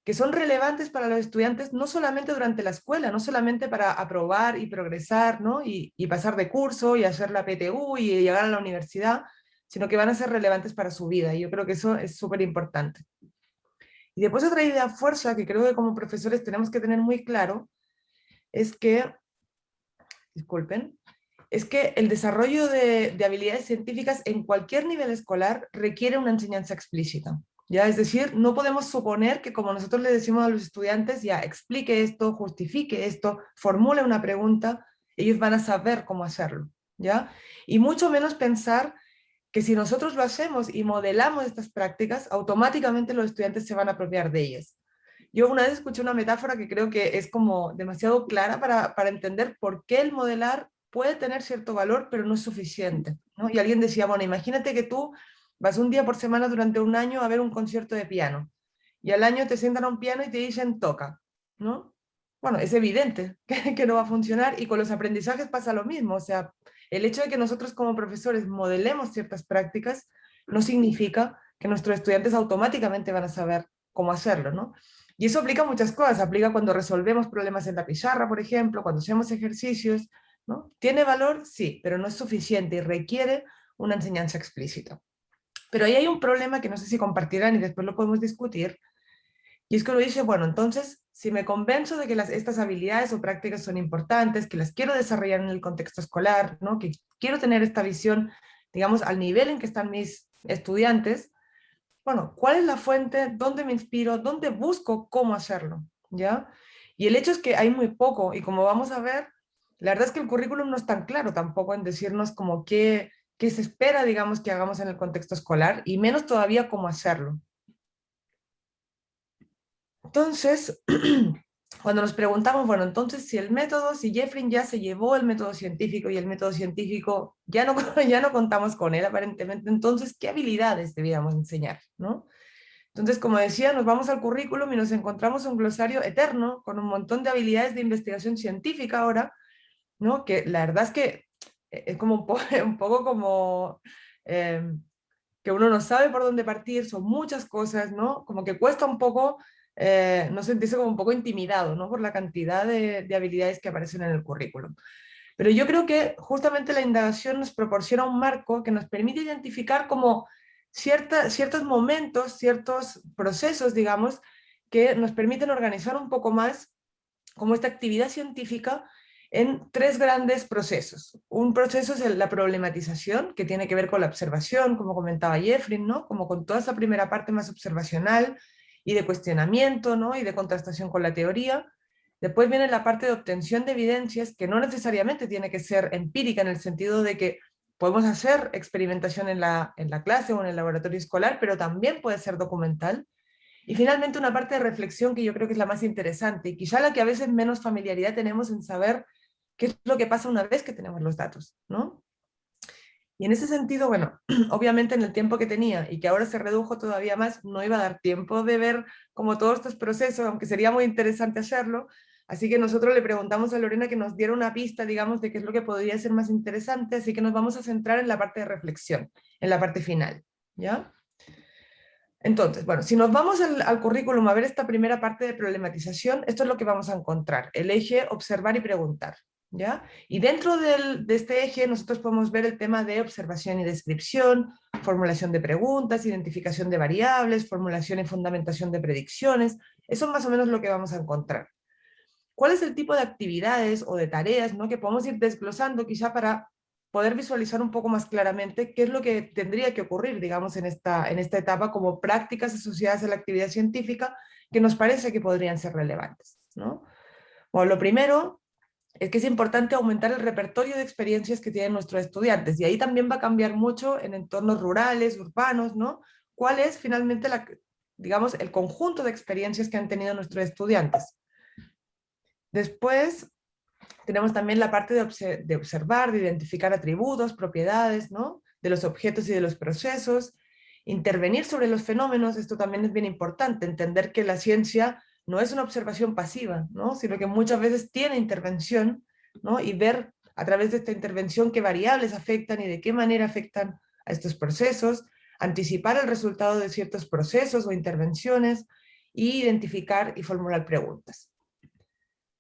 que son relevantes para los estudiantes no solamente durante la escuela, no solamente para aprobar y progresar, ¿no? y pasar de curso y hacer la PTU y llegar a la universidad, sino que van a ser relevantes para su vida, y yo creo que eso es súper importante. Y después otra idea fuerza que creo que como profesores tenemos que tener muy claro es que, disculpen, es que el desarrollo de habilidades científicas en cualquier nivel escolar requiere una enseñanza explícita. ¿Ya? Es decir, no podemos suponer que como nosotros le decimos a los estudiantes, ya explique esto, justifique esto, formule una pregunta, ellos van a saber cómo hacerlo. ¿Ya? Y mucho menos pensar que si nosotros lo hacemos y modelamos estas prácticas, automáticamente los estudiantes se van a apropiar de ellas. Yo una vez escuché una metáfora que creo que es como demasiado clara para entender por qué el modelar puede tener cierto valor, pero no es suficiente, ¿no? Y alguien decía, bueno, imagínate que tú vas un día por semana durante un año a ver un concierto de piano, y al año te sientan a un piano y te dicen toca, ¿no? Bueno, es evidente que no va a funcionar, y con los aprendizajes pasa lo mismo. O sea, el hecho de que nosotros como profesores modelemos ciertas prácticas no significa que nuestros estudiantes automáticamente van a saber cómo hacerlo, ¿no? Y eso aplica a muchas cosas, aplica cuando resolvemos problemas en la pizarra, por ejemplo, cuando hacemos ejercicios, ¿no? ¿Tiene valor? Sí, pero no es suficiente y requiere una enseñanza explícita. Pero ahí hay un problema que no sé si compartirán y después lo podemos discutir, y es que uno dice, bueno, entonces, si me convenzo de que estas habilidades o prácticas son importantes, que las quiero desarrollar en el contexto escolar, ¿no? Que quiero tener esta visión, digamos, al nivel en que están mis estudiantes, bueno, ¿cuál es la fuente? ¿Dónde me inspiro? ¿Dónde busco cómo hacerlo? ¿Ya? Y el hecho es que hay muy poco, y como vamos a ver, la verdad es que el currículum no es tan claro tampoco en decirnos como qué se espera, digamos, que hagamos en el contexto escolar, y menos todavía cómo hacerlo. Entonces, cuando nos preguntamos, bueno, entonces si Jeffrey ya se llevó el método científico y el método científico ya no, ya no contamos con él aparentemente, entonces, ¿qué habilidades debíamos enseñar? ¿No? Entonces, como decía, nos vamos al currículum y nos encontramos un glosario eterno con un montón de habilidades de investigación científica ahora, ¿no? Que la verdad es que es como un poco como que uno no sabe por dónde partir, son muchas cosas, ¿no? Como que cuesta un poco no sentirse como un poco intimidado, ¿no? Por la cantidad de habilidades que aparecen en el currículum. Pero yo creo que justamente la indagación nos proporciona un marco que nos permite identificar como ciertos momentos, ciertos procesos, digamos, que nos permiten organizar un poco más como esta actividad científica en 3 grandes procesos. Un proceso es la problematización, que tiene que ver con la observación, como comentaba Jeffrey, ¿no? Como con toda esa primera parte más observacional y de cuestionamiento, ¿no? Y de contrastación con la teoría. Después viene la parte de obtención de evidencias, que no necesariamente tiene que ser empírica en el sentido de que podemos hacer experimentación en la clase o en el laboratorio escolar, pero también puede ser documental. Y finalmente una parte de reflexión que yo creo que es la más interesante y quizá la que a veces menos familiaridad tenemos en saber qué es lo que pasa una vez que tenemos los datos, ¿no? Y en ese sentido, bueno, obviamente en el tiempo que tenía y que ahora se redujo todavía más, no iba a dar tiempo de ver como todos estos procesos, aunque sería muy interesante hacerlo. Así que nosotros le preguntamos a Lorena que nos diera una pista, digamos, de qué es lo que podría ser más interesante, así que nos vamos a centrar en la parte de reflexión, en la parte final, ¿ya? Entonces, bueno, si nos vamos al currículum a ver esta primera parte de problematización, esto es lo que vamos a encontrar, el eje observar y preguntar, ¿ya? Y dentro de este eje nosotros podemos ver el tema de observación y descripción, formulación de preguntas, identificación de variables, formulación y fundamentación de predicciones, eso es más o menos lo que vamos a encontrar. ¿Cuál es el tipo de actividades o de tareas, ¿no? que podemos ir desglosando quizá para poder visualizar un poco más claramente qué es lo que tendría que ocurrir, digamos, en esta etapa como prácticas asociadas a la actividad científica que nos parece que podrían ser relevantes, ¿no? Bueno, lo primero es que es importante aumentar el repertorio de experiencias que tienen nuestros estudiantes, y ahí también va a cambiar mucho en entornos rurales, urbanos, ¿no? ¿Cuál es finalmente, digamos, el conjunto de experiencias que han tenido nuestros estudiantes? Después tenemos también la parte de observar, de identificar atributos, propiedades, ¿no? de los objetos y de los procesos, intervenir sobre los fenómenos, esto también es bien importante, entender que la ciencia no es una observación pasiva, ¿no? sino que muchas veces tiene intervención, ¿no? y ver a través de esta intervención qué variables afectan y de qué manera afectan a estos procesos, anticipar el resultado de ciertos procesos o intervenciones, y identificar y formular preguntas.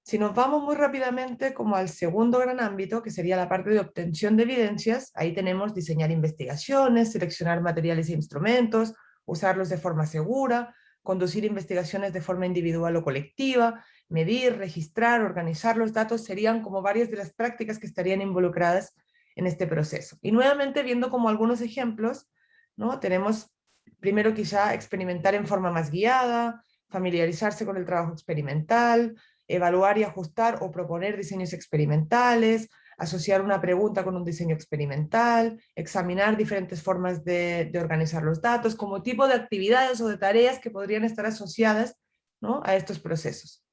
Si nos vamos muy rápidamente como al segundo gran ámbito, que sería la parte de obtención de evidencias, ahí tenemos diseñar investigaciones, seleccionar materiales e instrumentos, usarlos de forma segura, conducir investigaciones de forma individual o colectiva, medir, registrar, organizar los datos, serían como varias de las prácticas que estarían involucradas en este proceso. Y nuevamente viendo como algunos ejemplos, ¿no? tenemos primero quizá experimentar en forma más guiada, familiarizarse con el trabajo experimental, evaluar y ajustar o proponer diseños experimentales, asociar una pregunta con un diseño experimental, examinar diferentes formas de organizar los datos, como tipo de actividades o de tareas que podrían estar asociadas, ¿no? a estos procesos.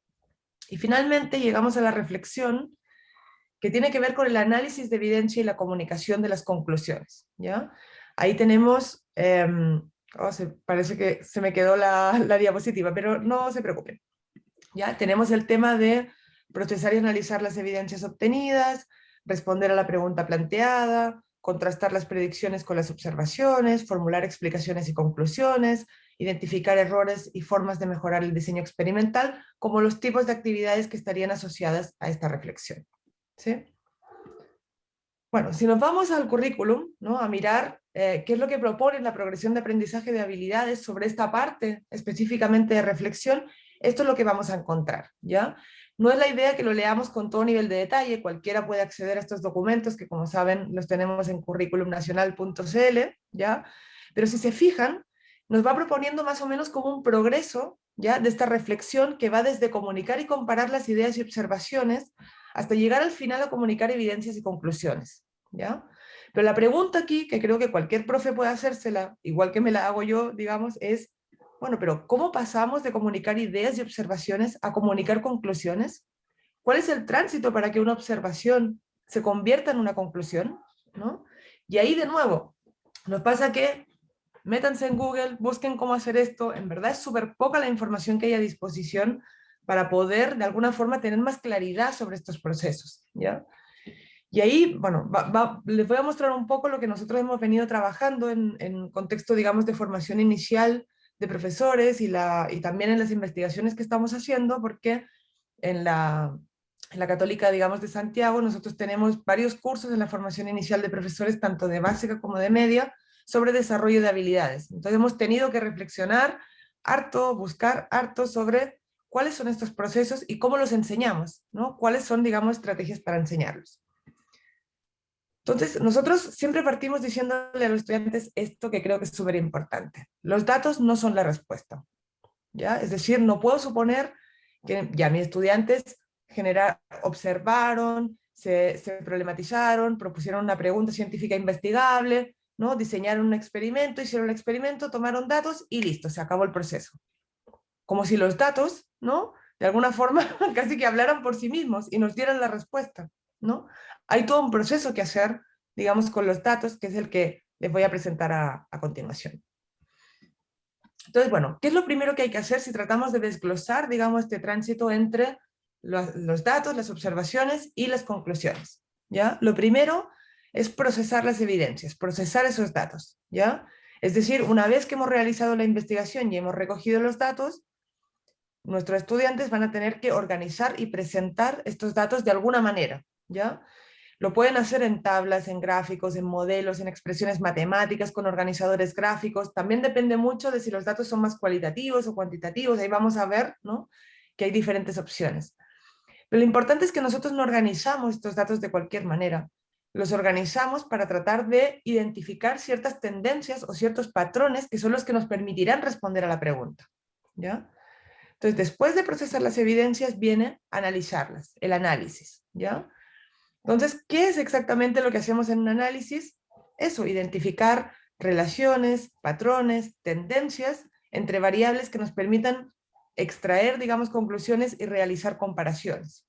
Y finalmente llegamos a la reflexión, que tiene que ver con el análisis de evidencia y la comunicación de las conclusiones, ¿ya? Ahí tenemos, parece que se me quedó la diapositiva, pero no se preocupen. ¿Ya? Tenemos el tema de procesar y analizar las evidencias obtenidas, responder a la pregunta planteada, contrastar las predicciones con las observaciones, formular explicaciones y conclusiones, identificar errores y formas de mejorar el diseño experimental, como los tipos de actividades que estarían asociadas a esta reflexión. ¿Sí? Bueno, si nos vamos al currículum, ¿no? a mirar qué es lo que propone la progresión de aprendizaje de habilidades sobre esta parte específicamente de reflexión, esto es lo que vamos a encontrar, ¿ya? No es la idea que lo leamos con todo nivel de detalle, cualquiera puede acceder a estos documentos que, como saben, los tenemos en curriculumnacional.cl, ¿ya? Pero si se fijan, nos va proponiendo más o menos como un progreso, ¿ya? de esta reflexión que va desde comunicar y comparar las ideas y observaciones hasta llegar al final a comunicar evidencias y conclusiones, ¿ya? Pero la pregunta aquí, que creo que cualquier profe puede hacérsela, igual que me la hago yo, digamos, es, bueno, pero ¿cómo pasamos de comunicar ideas y observaciones a comunicar conclusiones? ¿Cuál es el tránsito para que una observación se convierta en una conclusión? ¿No? Y ahí de nuevo, nos pasa que métanse en Google, busquen cómo hacer esto, en verdad es súper poca la información que hay a disposición para poder de alguna forma tener más claridad sobre estos procesos, ¿ya? Y ahí, bueno, les voy a mostrar un poco lo que nosotros hemos venido trabajando en contexto, digamos, de formación inicial de profesores y también en las investigaciones que estamos haciendo, porque en la Católica, digamos, de Santiago, nosotros tenemos varios cursos en la formación inicial de profesores, tanto de básica como de media, sobre desarrollo de habilidades. Entonces hemos tenido que reflexionar harto, buscar harto sobre cuáles son estos procesos y cómo los enseñamos, ¿no? Cuáles son, digamos, estrategias para enseñarlos. Entonces, nosotros siempre partimos diciéndole a los estudiantes esto que creo que es súper importante. Los datos no son la respuesta, ¿ya? Es decir, no puedo suponer que ya mis estudiantes observaron, se problematizaron, propusieron una pregunta científica investigable, ¿no? Diseñaron un experimento, hicieron el experimento, tomaron datos y listo, se acabó el proceso. Como si los datos, ¿no? De alguna forma casi que hablaran por sí mismos y nos dieran la respuesta, ¿no? Hay todo un proceso que hacer, digamos, con los datos, que es el que les voy a presentar a continuación. Entonces, bueno, ¿qué es lo primero que hay que hacer si tratamos de desglosar, digamos, este tránsito entre los datos, las observaciones y las conclusiones? ¿Ya? Lo primero es procesar las evidencias, procesar esos datos, ¿ya? Es decir, una vez que hemos realizado la investigación y hemos recogido los datos, nuestros estudiantes van a tener que organizar y presentar estos datos de alguna manera, ¿ya? Lo pueden hacer en tablas, en gráficos, en modelos, en expresiones matemáticas, con organizadores gráficos. También depende mucho de si los datos son más cualitativos o cuantitativos. Ahí vamos a ver, ¿no?, que hay diferentes opciones. Pero lo importante es que nosotros no organizamos estos datos de cualquier manera. Los organizamos para tratar de identificar ciertas tendencias o ciertos patrones que son los que nos permitirán responder a la pregunta, ¿ya? Entonces, después de procesar las evidencias, viene analizarlas, el análisis, ¿ya? Entonces, ¿qué es exactamente lo que hacemos en un análisis? Eso, identificar relaciones, patrones, tendencias entre variables que nos permitan extraer, digamos, conclusiones y realizar comparaciones.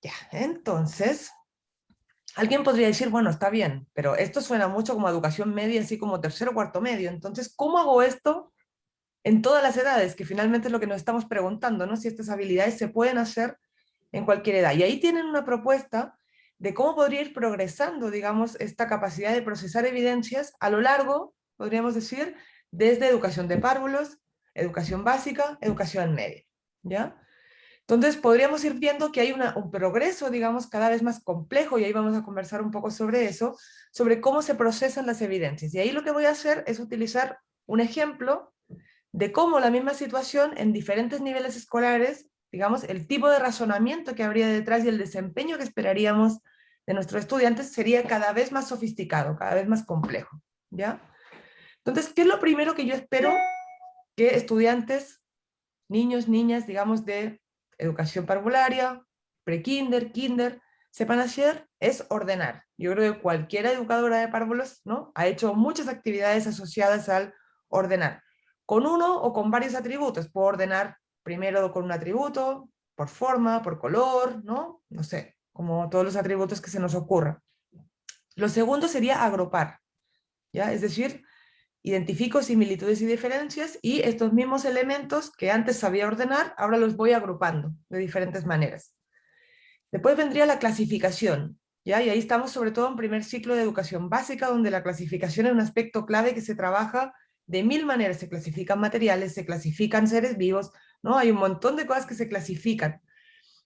Ya, entonces, alguien podría decir, bueno, está bien, pero esto suena mucho como educación media, así como tercero o cuarto medio. Entonces, ¿cómo hago esto en todas las edades? Que finalmente es lo que nos estamos preguntando, ¿no? Si estas habilidades se pueden hacer en cualquier edad. Y ahí tienen una propuesta de cómo podría ir progresando, digamos, esta capacidad de procesar evidencias a lo largo, podríamos decir, desde educación de párvulos, educación básica, educación media, ¿ya? Entonces podríamos ir viendo que hay un progreso, digamos, cada vez más complejo, y ahí vamos a conversar un poco sobre eso, sobre cómo se procesan las evidencias. Y ahí lo que voy a hacer es utilizar un ejemplo de cómo la misma situación en diferentes niveles escolares, digamos, el tipo de razonamiento que habría detrás y el desempeño que esperaríamos de nuestros estudiantes sería cada vez más sofisticado, cada vez más complejo, ¿ya? Entonces, ¿qué es lo primero que yo espero que estudiantes, niños, niñas, digamos, de educación parvularia, pre-kinder, kinder, sepan hacer? Es ordenar. Yo creo que cualquier educadora de párvulos, ¿no?, ha hecho muchas actividades asociadas al ordenar, con uno o con varios atributos. Puedo ordenar primero con un atributo, por forma, por color, ¿no? No sé, como todos los atributos que se nos ocurran. Lo segundo sería agrupar, ¿ya? Es decir, identifico similitudes y diferencias, y estos mismos elementos que antes sabía ordenar, ahora los voy agrupando de diferentes maneras. Después vendría la clasificación, ¿ya? Y ahí estamos sobre todo en primer ciclo de educación básica, donde la clasificación es un aspecto clave que se trabaja de mil maneras. Se clasifican materiales, se clasifican seres vivos, ¿no? Hay un montón de cosas que se clasifican.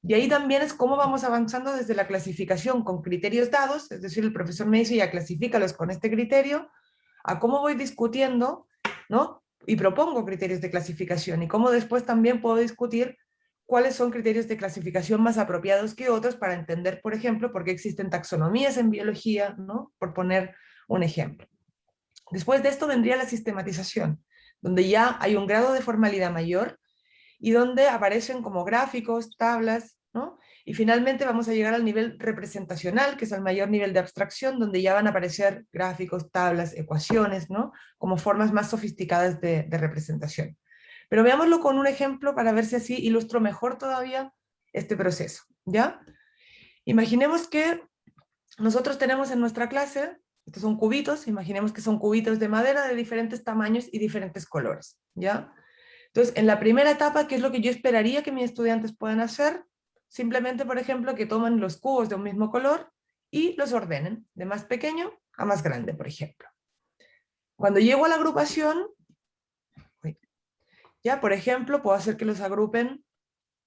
Y ahí también es cómo vamos avanzando desde la clasificación con criterios dados, es decir, el profesor me dice, ya clasifícalos con este criterio, a cómo voy discutiendo, ¿no?, y propongo criterios de clasificación, y cómo después también puedo discutir cuáles son criterios de clasificación más apropiados que otros para entender, por ejemplo, por qué existen taxonomías en biología, ¿no?, por poner un ejemplo. Después de esto vendría la sistematización, donde ya hay un grado de formalidad mayor y donde aparecen como gráficos, tablas, ¿no? Y finalmente vamos a llegar al nivel representacional, que es el mayor nivel de abstracción, donde ya van a aparecer gráficos, tablas, ecuaciones, ¿no?, como formas más sofisticadas de representación. Pero veámoslo con un ejemplo para ver si así ilustro mejor todavía este proceso, ¿ya? Imaginemos que nosotros tenemos en nuestra clase, estos son cubitos, imaginemos que son cubitos de madera de diferentes tamaños y diferentes colores, ¿ya? Entonces, en la primera etapa, ¿qué es lo que yo esperaría que mis estudiantes puedan hacer? Simplemente, por ejemplo, que tomen los cubos de un mismo color y los ordenen, de más pequeño a más grande, por ejemplo. Cuando llego a la agrupación, ¿Ya? Por ejemplo, puedo hacer que los agrupen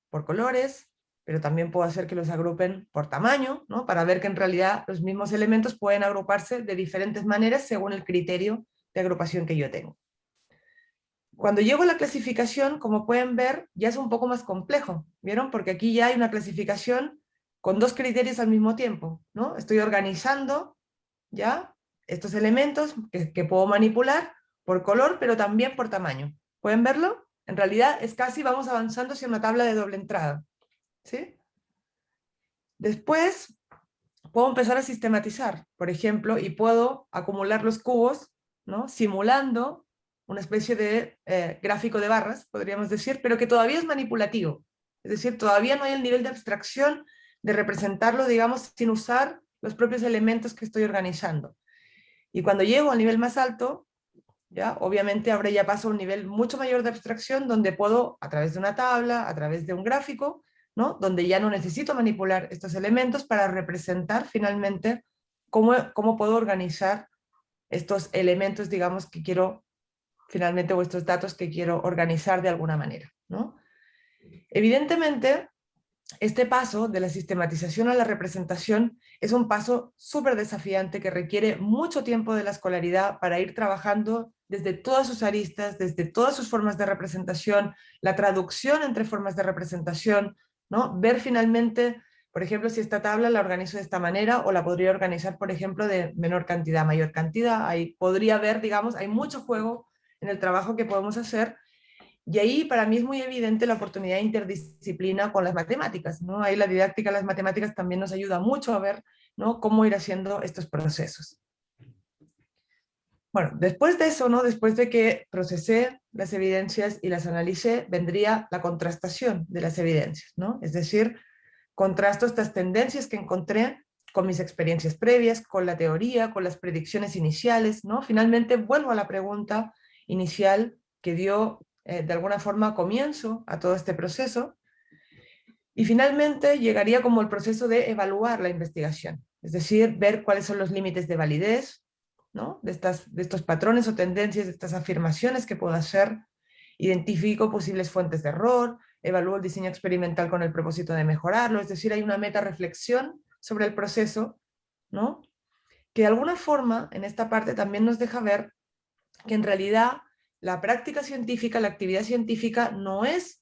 por colores, pero también puedo hacer que los agrupen por tamaño, ¿no? Para ver que en realidad los mismos elementos pueden agruparse de diferentes maneras según el criterio de agrupación que yo tengo. Cuando llego a la clasificación, como pueden ver, ya es un poco más complejo, ¿vieron? Porque aquí ya hay una clasificación con dos criterios al mismo tiempo, ¿no? Estoy organizando ya estos elementos que puedo manipular por color, pero también por tamaño. ¿Pueden verlo? En realidad es casi, vamos avanzando hacia una tabla de doble entrada, ¿sí? Después puedo empezar a sistematizar, por ejemplo, y puedo acumular los cubos, ¿no? Simulando una especie de gráfico de barras, podríamos decir, pero que todavía es manipulativo. Es decir, todavía no hay el nivel de abstracción de representarlo, digamos, sin usar los propios elementos que estoy organizando. Y cuando llego al nivel más alto, ¿ya? Obviamente ahora ya paso a un nivel mucho mayor de abstracción, donde puedo, a través de una tabla, a través de un gráfico, ¿no? Donde ya no necesito manipular estos elementos para representar finalmente cómo puedo organizar estos elementos, digamos, que quiero finalmente, o estos datos que quiero organizar de alguna manera, ¿no? Evidentemente, este paso de la sistematización a la representación es un paso súper desafiante que requiere mucho tiempo de la escolaridad para ir trabajando desde todas sus aristas, desde todas sus formas de representación, la traducción entre formas de representación, ¿no? Ver finalmente, por ejemplo, si esta tabla la organizo de esta manera o la podría organizar, por ejemplo, de menor cantidad a mayor cantidad. Ahí podría haber, digamos, hay mucho juego en el trabajo que podemos hacer. Y ahí para mí es muy evidente la oportunidad de interdisciplina con las matemáticas, ¿no? Ahí la didáctica de las matemáticas también nos ayuda mucho a ver, ¿no? Cómo ir haciendo estos procesos. Bueno, después de eso, ¿no? Después de que procesé las evidencias y las analicé, vendría la contrastación de las evidencias, ¿no? Es decir, contrasto estas tendencias que encontré con mis experiencias previas, con la teoría, con las predicciones iniciales, ¿no? Finalmente vuelvo a la pregunta inicial que dio de alguna forma comienzo a todo este proceso, y finalmente llegaría como el proceso de evaluar la investigación, es decir, ver cuáles son los límites de validez, ¿no? de estos patrones o tendencias, de estas afirmaciones que puedo hacer, identifico posibles fuentes de error, evalúo el diseño experimental con el propósito de mejorarlo, es decir, hay una meta reflexión sobre el proceso, ¿no? Que de alguna forma en esta parte también nos deja ver que en realidad la práctica científica, la actividad científica no es,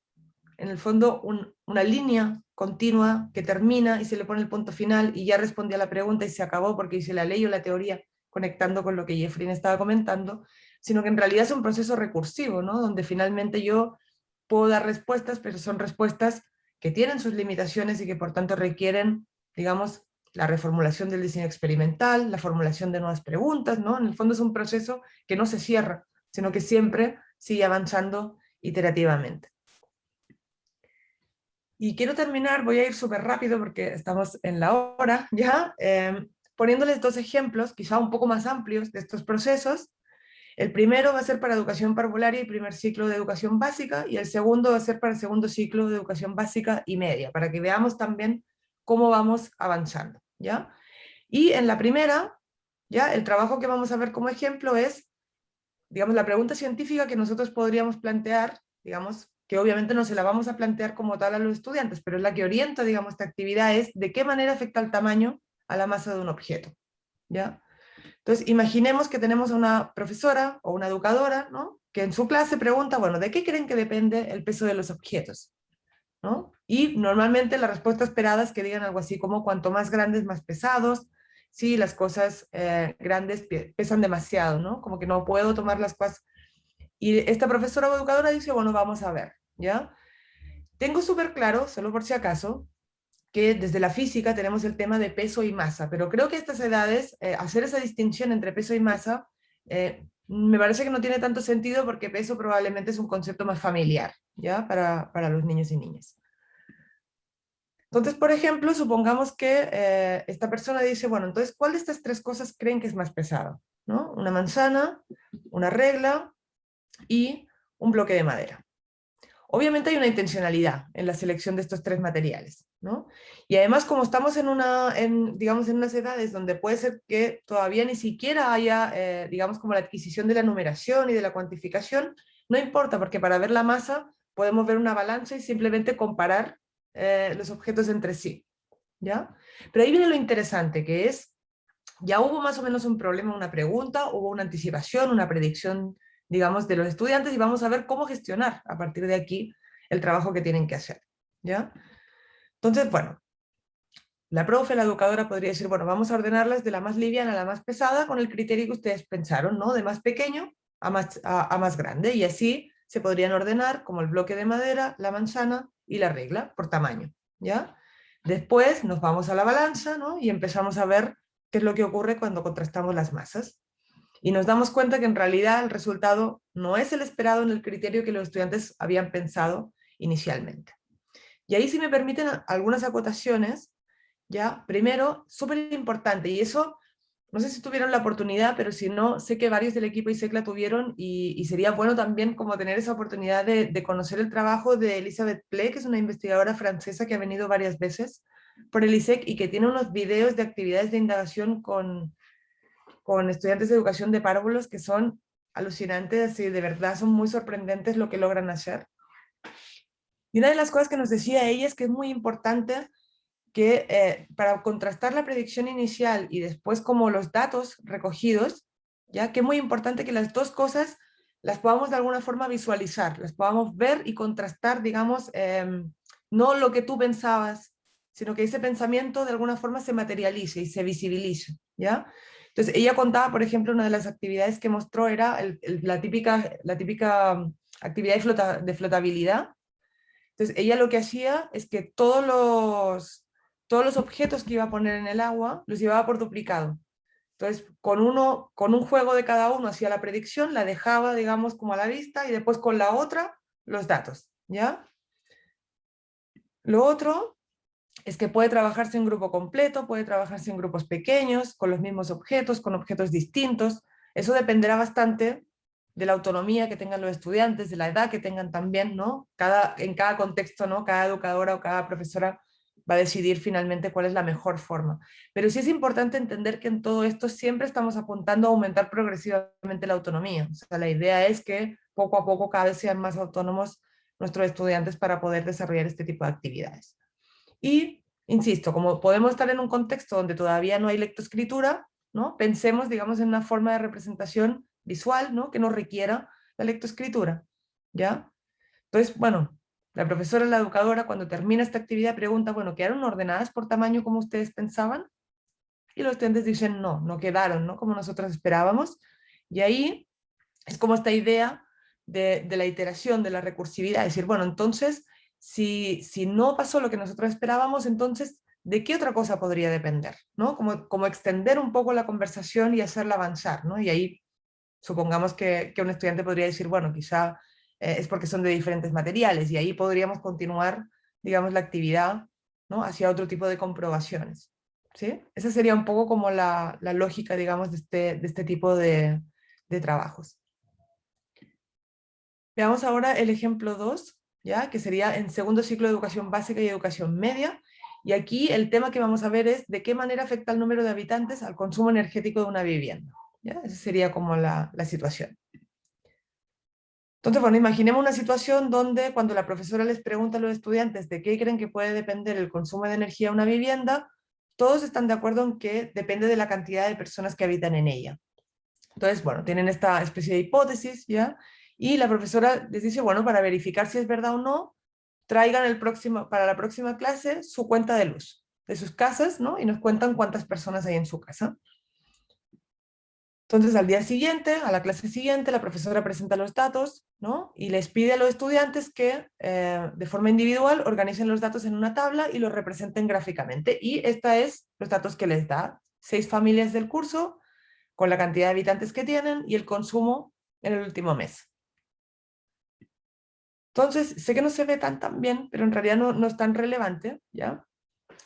en el fondo, una línea continua que termina y se le pone el punto final y ya respondí a la pregunta y se acabó porque hice la ley o la teoría, conectando con lo que Jeffrey estaba comentando, sino que en realidad es un proceso recursivo, ¿no? Donde finalmente yo puedo dar respuestas, pero son respuestas que tienen sus limitaciones y que por tanto requieren, digamos, la reformulación del diseño experimental, la formulación de nuevas preguntas, ¿no? En el fondo es un proceso que no se cierra, sino que siempre sigue avanzando iterativamente. Y quiero terminar, voy a ir súper rápido porque estamos en la hora ya, poniéndoles dos ejemplos, quizá un poco más amplios, de estos procesos. El primero va a ser para educación parvularia y primer ciclo de educación básica, y el segundo va a ser para el segundo ciclo de educación básica y media, para que veamos también cómo vamos avanzando, ¿ya? Y en la primera, ¿ya? El trabajo que vamos a ver como ejemplo es, digamos, la pregunta científica que nosotros podríamos plantear, digamos, que obviamente no se la vamos a plantear como tal a los estudiantes, pero es la que orienta, digamos, esta actividad, es de qué manera afecta el tamaño a la masa de un objeto, ¿ya? Entonces, imaginemos que tenemos a una profesora o una educadora, ¿no? Que en su clase pregunta, bueno, ¿de qué creen que depende el peso de los objetos? ¿No? Y normalmente la respuesta esperada es que digan algo así como cuanto más grandes, más pesados. Sí, las cosas grandes pesan demasiado, ¿no? Como que no puedo tomar las cosas. Y esta profesora o educadora dice, bueno, vamos a ver, ¿ya? Tengo súper claro, solo por si acaso, que desde la física tenemos el tema de peso y masa, pero creo que a estas edades hacer esa distinción entre peso y masa me parece que no tiene tanto sentido porque peso probablemente es un concepto más familiar, ¿ya? Para los niños y niñas. Entonces, por ejemplo, supongamos que esta persona dice, bueno, entonces, ¿cuál de estas tres cosas creen que es más pesado? ¿No? Una manzana, una regla y un bloque de madera. Obviamente hay una intencionalidad en la selección de estos tres materiales, ¿no? Y además, como estamos digamos, en unas edades donde puede ser que todavía ni siquiera haya, digamos, como la adquisición de la numeración y de la cuantificación, no importa, porque para ver la masa podemos ver una balanza y simplemente comparar los objetos entre sí, ¿ya? Pero ahí viene lo interesante, que es, ya hubo más o menos un problema, una pregunta, hubo una anticipación, una predicción, digamos, de los estudiantes, y vamos a ver cómo gestionar a partir de aquí el trabajo que tienen que hacer, ¿ya? Entonces, bueno, la profe, la educadora podría decir, bueno, vamos a ordenarlas de la más liviana a la más pesada con el criterio que ustedes pensaron, ¿no? De más pequeño a más grande, y así se podrían ordenar como el bloque de madera, la manzana y la regla por tamaño, ¿ya? Después nos vamos a la balanza, ¿no? Y empezamos a ver qué es lo que ocurre cuando contrastamos las masas. Y nos damos cuenta que en realidad el resultado no es el esperado en el criterio que los estudiantes habían pensado inicialmente. Y ahí, si me permiten algunas acotaciones, ¿ya? Primero, súper importante, y eso, no sé si tuvieron la oportunidad, pero si no, sé que varios del equipo ISEC la tuvieron, y sería bueno también como tener esa oportunidad de conocer el trabajo de Elisabeth Plé, que es una investigadora francesa que ha venido varias veces por el ISEC y que tiene unos videos de actividades de indagación con estudiantes de educación de párvulos que son alucinantes, y de verdad son muy sorprendentes lo que logran hacer. Y una de las cosas que nos decía ella es que es muy importante que para contrastar la predicción inicial y después como los datos recogidos, ya que es muy importante que las dos cosas las podamos de alguna forma visualizar, las podamos ver y contrastar, digamos, no lo que tú pensabas, sino que ese pensamiento de alguna forma se materialice y se visibilice, ¿ya? Entonces ella contaba, por ejemplo, una de las actividades que mostró era la típica actividad de flotabilidad. Entonces ella lo que hacía es que todos los objetos que iba a poner en el agua los llevaba por duplicado. Entonces, con un juego de cada uno hacía la predicción, la dejaba, digamos, como a la vista, y después con la otra, los datos, ¿ya? Lo otro es que puede trabajarse en grupo completo, puede trabajarse en grupos pequeños, con los mismos objetos, con objetos distintos. Eso dependerá bastante de la autonomía que tengan los estudiantes, de la edad que tengan también, ¿no? En cada contexto, ¿no? Cada educadora o cada profesora va a decidir finalmente cuál es la mejor forma. Pero sí es importante entender que en todo esto siempre estamos apuntando a aumentar progresivamente la autonomía. O sea, la idea es que poco a poco cada vez sean más autónomos nuestros estudiantes para poder desarrollar este tipo de actividades. Y, insisto, como podemos estar en un contexto donde todavía no hay lectoescritura, ¿no? Pensemos, digamos, en una forma de representación visual, ¿no? Que no requiera la lectoescritura, ¿ya? Entonces, bueno, la profesora, la educadora, cuando termina esta actividad pregunta, bueno, ¿quedaron ordenadas por tamaño como ustedes pensaban? Y los estudiantes dicen, no, no quedaron, ¿no? Como nosotros esperábamos. Y ahí es como esta idea de la iteración, de la recursividad, es decir, bueno, entonces, si no pasó lo que nosotros esperábamos, entonces, ¿de qué otra cosa podría depender? ¿No? Como extender un poco la conversación y hacerla avanzar, ¿no? Y ahí supongamos que un estudiante podría decir, bueno, quizá es porque son de diferentes materiales, y ahí podríamos continuar, digamos, la actividad, ¿no? Hacia otro tipo de comprobaciones, ¿sí? Esa sería un poco como la lógica, digamos, de este tipo de trabajos. Veamos ahora el ejemplo 2, ¿ya? Que sería en segundo ciclo de educación básica y educación media. Y aquí el tema que vamos a ver es de qué manera afecta el número de habitantes al consumo energético de una vivienda, ¿ya? Esa sería como la situación. Entonces, bueno, imaginemos una situación donde cuando la profesora les pregunta a los estudiantes de qué creen que puede depender el consumo de energía de una vivienda, todos están de acuerdo en que depende de la cantidad de personas que habitan en ella. Entonces, bueno, tienen esta especie de hipótesis, ¿ya? Y la profesora les dice, bueno, para verificar si es verdad o no, traigan para la próxima clase su cuenta de luz de sus casas, ¿no? Y nos cuentan cuántas personas hay en su casa. Entonces, al día siguiente, a la clase siguiente, la profesora presenta los datos, ¿no? Y les pide a los estudiantes que de forma individual organicen los datos en una tabla y los representen gráficamente. Y esta es los datos que les da. 6 familias del curso, con la cantidad de habitantes que tienen y el consumo en el último mes. Entonces, sé que no se ve tan bien, pero en realidad no es tan relevante, ¿ya?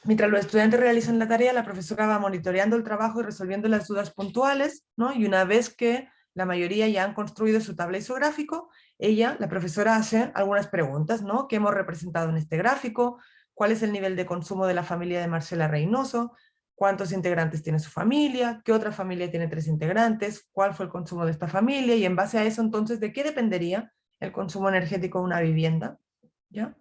Mientras los estudiantes realizan la tarea, la profesora va monitoreando el trabajo y resolviendo las dudas puntuales, ¿no? Y una vez que la mayoría ya han construido su tabla isográfico, la profesora, hace algunas preguntas, ¿no? ¿Qué hemos representado en este gráfico? ¿Cuál es el nivel de consumo de la familia de Marcela Reynoso? ¿Cuántos integrantes tiene su familia? ¿Qué otra familia tiene 3 integrantes? ¿Cuál fue el consumo de esta familia? Y en base a eso, entonces, ¿de qué dependería el consumo energético de una vivienda, ¿ya?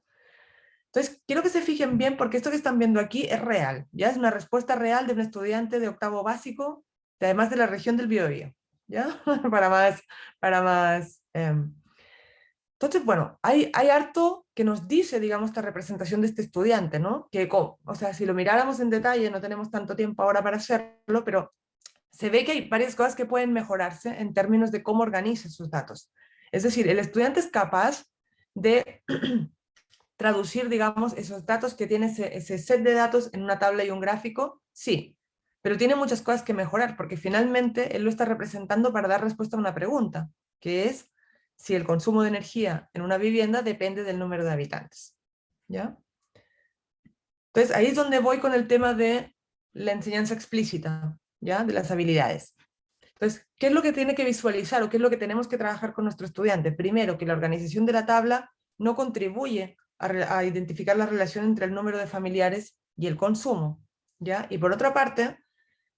Entonces, quiero que se fijen bien porque esto que están viendo aquí es real, ya es una respuesta real de un estudiante de octavo básico, además de la región del Biobío, ¿ya? para más Entonces, bueno, hay harto que nos dice, digamos, esta representación de este estudiante, ¿no? Que, o sea, si lo miráramos en detalle, no tenemos tanto tiempo ahora para hacerlo, pero se ve que hay varias cosas que pueden mejorarse en términos de cómo organiza sus datos. Es decir, el estudiante es capaz de traducir, digamos, esos datos que tiene ese set de datos en una tabla y un gráfico, sí, pero tiene muchas cosas que mejorar, porque finalmente él lo está representando para dar respuesta a una pregunta, que es si el consumo de energía en una vivienda depende del número de habitantes, ¿ya? Entonces, ahí es donde voy con el tema de la enseñanza explícita, ¿ya? De las habilidades. Entonces, ¿qué es lo que tiene que visualizar o qué es lo que tenemos que trabajar con nuestro estudiante? Primero, que la organización de la tabla no contribuye a identificar la relación entre el número de familiares y el consumo, ¿ya? Y por otra parte,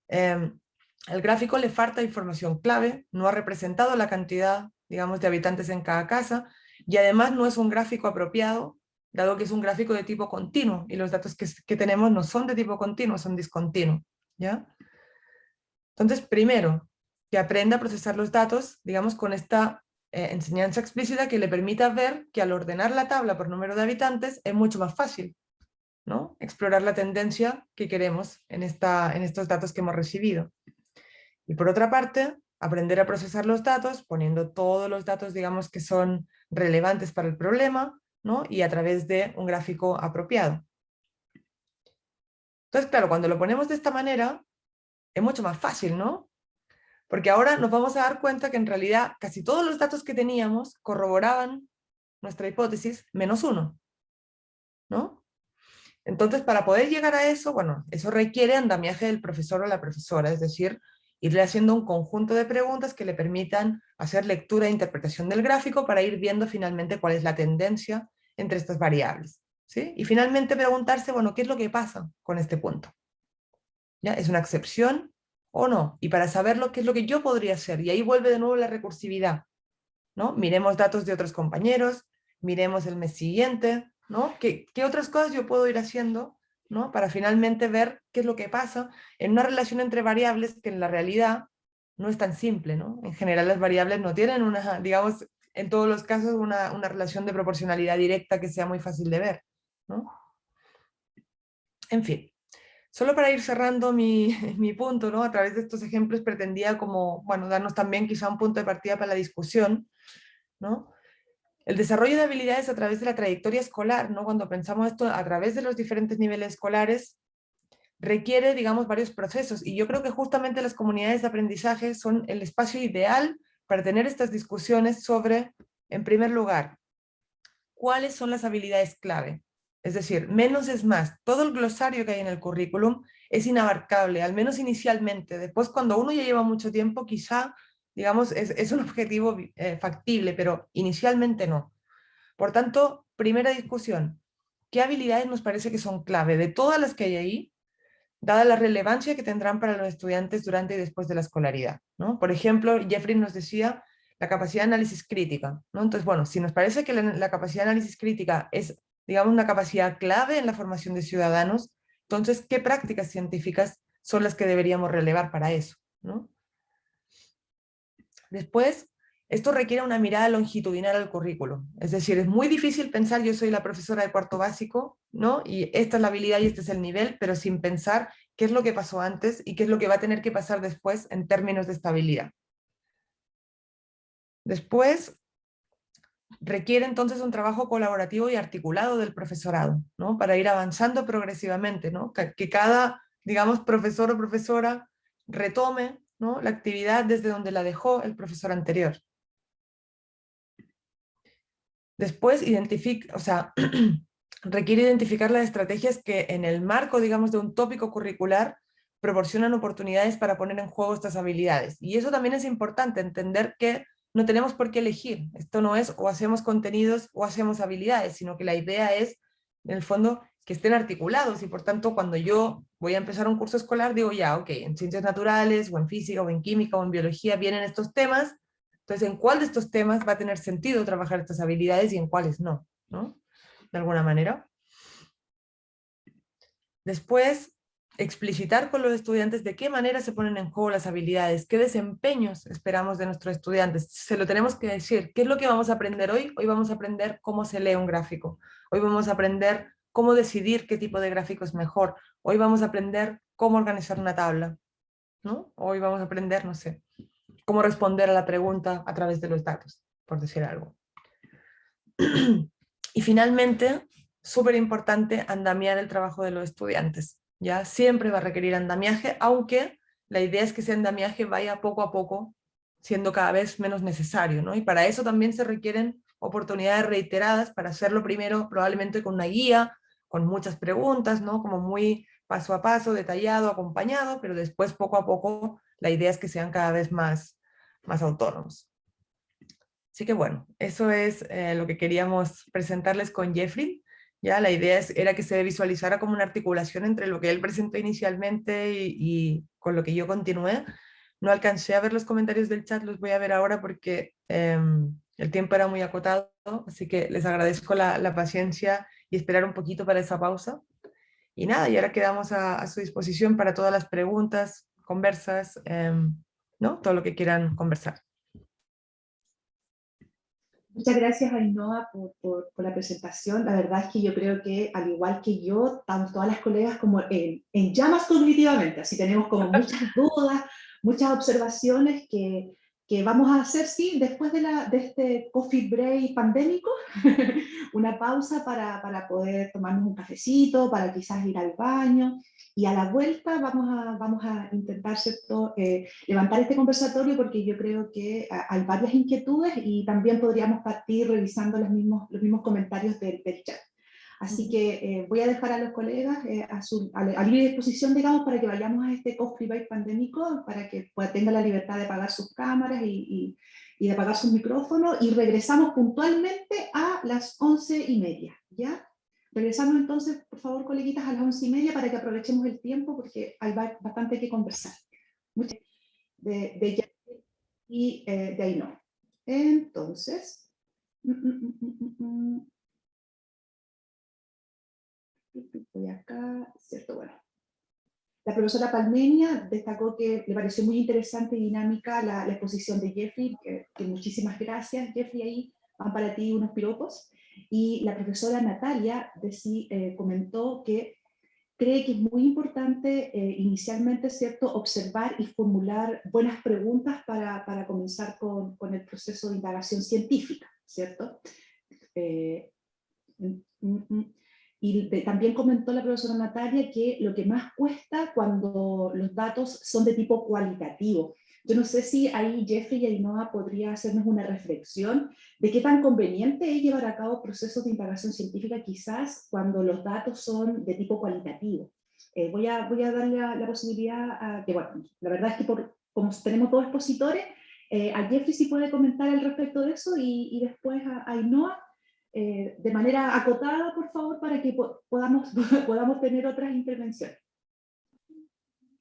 el gráfico le falta información clave, no ha representado la cantidad, digamos, de habitantes en cada casa, y además no es un gráfico apropiado, dado que es un gráfico de tipo continuo, y los datos que tenemos no son de tipo continuo, son discontinuos, ¿ya? Entonces, primero, que aprenda a procesar los datos, digamos, con esta enseñanza explícita que le permita ver que al ordenar la tabla por número de habitantes es mucho más fácil, ¿no? Explorar la tendencia que queremos en estos datos que hemos recibido. Y por otra parte, aprender a procesar los datos, poniendo todos los datos, digamos, que son relevantes para el problema, ¿no? Y a través de un gráfico apropiado. Entonces, claro, cuando lo ponemos de esta manera, es mucho más fácil, ¿no? Porque ahora nos vamos a dar cuenta que en realidad casi todos los datos que teníamos corroboraban nuestra hipótesis menos uno, ¿no? Entonces, para poder llegar a eso, bueno, eso requiere andamiaje del profesor o la profesora, es decir, irle haciendo un conjunto de preguntas que le permitan hacer lectura e interpretación del gráfico para ir viendo finalmente cuál es la tendencia entre estas variables, ¿sí? Y finalmente preguntarse, bueno, ¿qué es lo que pasa con este punto? ¿Ya? ¿Es una excepción o no? Y para saberlo, ¿qué es lo que yo podría hacer? Y ahí vuelve de nuevo la recursividad, ¿no? Miremos datos de otros compañeros, miremos el mes siguiente, ¿no? ¿Qué otras cosas yo puedo ir haciendo, ¿no? Para finalmente ver qué es lo que pasa en una relación entre variables que en la realidad no es tan simple, ¿no? En general las variables no tienen una, digamos, en todos los casos una relación de proporcionalidad directa que sea muy fácil de ver, ¿no? En fin. Solo para ir cerrando mi punto, ¿no? A través de estos ejemplos pretendía como, bueno, darnos también quizá un punto de partida para la discusión, ¿no? El desarrollo de habilidades a través de la trayectoria escolar, ¿no? Cuando pensamos esto a través de los diferentes niveles escolares, requiere, digamos, varios procesos, y yo creo que justamente las comunidades de aprendizaje son el espacio ideal para tener estas discusiones sobre, en primer lugar, cuáles son las habilidades clave. Es decir, menos es más. Todo el glosario que hay en el currículum es inabarcable, al menos inicialmente. Después, cuando uno ya lleva mucho tiempo, quizá, digamos, es un objetivo factible, pero inicialmente no. Por tanto, primera discusión, ¿qué habilidades nos parece que son clave de todas las que hay ahí, dada la relevancia que tendrán para los estudiantes durante y después de la escolaridad, ¿no? Por ejemplo, Jeffrey nos decía la capacidad de análisis crítica, ¿no? Entonces, bueno, si nos parece que la capacidad de análisis crítica es, digamos, una capacidad clave en la formación de ciudadanos, entonces, ¿qué prácticas científicas son las que deberíamos relevar para eso, ¿no? Después, esto requiere una mirada longitudinal al currículo. Es decir, es muy difícil pensar, yo soy la profesora de cuarto básico, ¿no? Y esta es la habilidad y este es el nivel, pero sin pensar qué es lo que pasó antes y qué es lo que va a tener que pasar después en términos de estabilidad. Después, requiere entonces un trabajo colaborativo y articulado del profesorado, ¿no? Para ir avanzando progresivamente, ¿no? Que cada, digamos, profesor o profesora retome, ¿no? La actividad desde donde la dejó el profesor anterior. Después, requiere identificar las estrategias que en el marco, digamos, de un tópico curricular proporcionan oportunidades para poner en juego estas habilidades. Y eso también es importante, entender que no tenemos por qué elegir. Esto no es o hacemos contenidos o hacemos habilidades, sino que la idea es, en el fondo, que estén articulados, y por tanto, cuando yo voy a empezar un curso escolar, digo ya, ok, en ciencias naturales, o en física, o en química, o en biología vienen estos temas, Entonces, ¿en cuál de estos temas va a tener sentido trabajar estas habilidades y en cuáles no? ¿No? De alguna manera. Después, explicitar con los estudiantes de qué manera se ponen en juego las habilidades, qué desempeños esperamos de nuestros estudiantes. Se lo tenemos que decir. ¿Qué es lo que vamos a aprender hoy? Hoy vamos a aprender cómo se lee un gráfico. Hoy vamos a aprender cómo decidir qué tipo de gráfico es mejor. Hoy vamos a aprender cómo organizar una tabla, ¿no? Hoy vamos a aprender, no sé, cómo responder a la pregunta a través de los datos, por decir algo. Y finalmente, súper importante, andamiar el trabajo de los estudiantes. ¿Ya? Siempre va a requerir andamiaje, aunque la idea es que ese andamiaje vaya poco a poco siendo cada vez menos necesario, ¿no? Y para eso también se requieren oportunidades reiteradas para hacerlo primero probablemente con una guía, con muchas preguntas, ¿no? Como muy paso a paso, detallado, acompañado, pero después poco a poco la idea es que sean cada vez más autónomos. Así que bueno, eso es lo que queríamos presentarles con Jeffrey. Ya la idea era que se visualizara como una articulación entre lo que él presentó inicialmente y con lo que yo continué. No alcancé a ver los comentarios del chat, los voy a ver ahora porque el tiempo era muy acotado, así que les agradezco la paciencia y esperar un poquito para esa pausa. Y nada, y ahora quedamos a su disposición para todas las preguntas, conversas, ¿no? Todo lo que quieran conversar. Muchas gracias, Ainhoa, por la presentación. La verdad es que yo creo que, al igual que yo, tanto todas las colegas como en llamas cognitivamente, así tenemos como muchas dudas, muchas observaciones que vamos a hacer, sí, después de este coffee break pandémico, una pausa para poder tomarnos un cafecito, para quizás ir al baño, y a la vuelta vamos a intentar, ¿cierto?, levantar este conversatorio porque yo creo que hay varias inquietudes y también podríamos partir revisando los mismos comentarios del chat. Así que voy a dejar a los colegas a libre disposición, digamos, para que vayamos a este coffee break pandémico, para que tengan la libertad de apagar sus cámaras y de apagar sus micrófonos, y regresamos puntualmente a las 11:30, ¿ya? Regresamos entonces, por favor, coleguitas, a las 11:30 para que aprovechemos el tiempo, porque hay bastante que conversar. Muchas gracias de y de Ainhoa. Entonces, voy acá, ¿cierto? Bueno. La profesora Palmenia destacó que le pareció muy interesante y dinámica la exposición de Jeffrey, que muchísimas gracias, Jeffrey, ahí van para ti unos piropos. Y la profesora Natalia comentó que cree que es muy importante inicialmente, ¿cierto?, observar y formular buenas preguntas para comenzar con el proceso de indagación científica, ¿cierto? Y también comentó la profesora Natalia que lo que más cuesta cuando los datos son de tipo cualitativo. Yo no sé si ahí Jeffrey y Ainhoa podría hacernos una reflexión de qué tan conveniente es llevar a cabo procesos de indagación científica quizás cuando los datos son de tipo cualitativo. Voy a darle la posibilidad a que, bueno, la verdad es que como tenemos dos expositores, a Jeffrey sí puede comentar al respecto de eso y después a Ainhoa, de manera acotada, por favor, para que podamos tener otras intervenciones.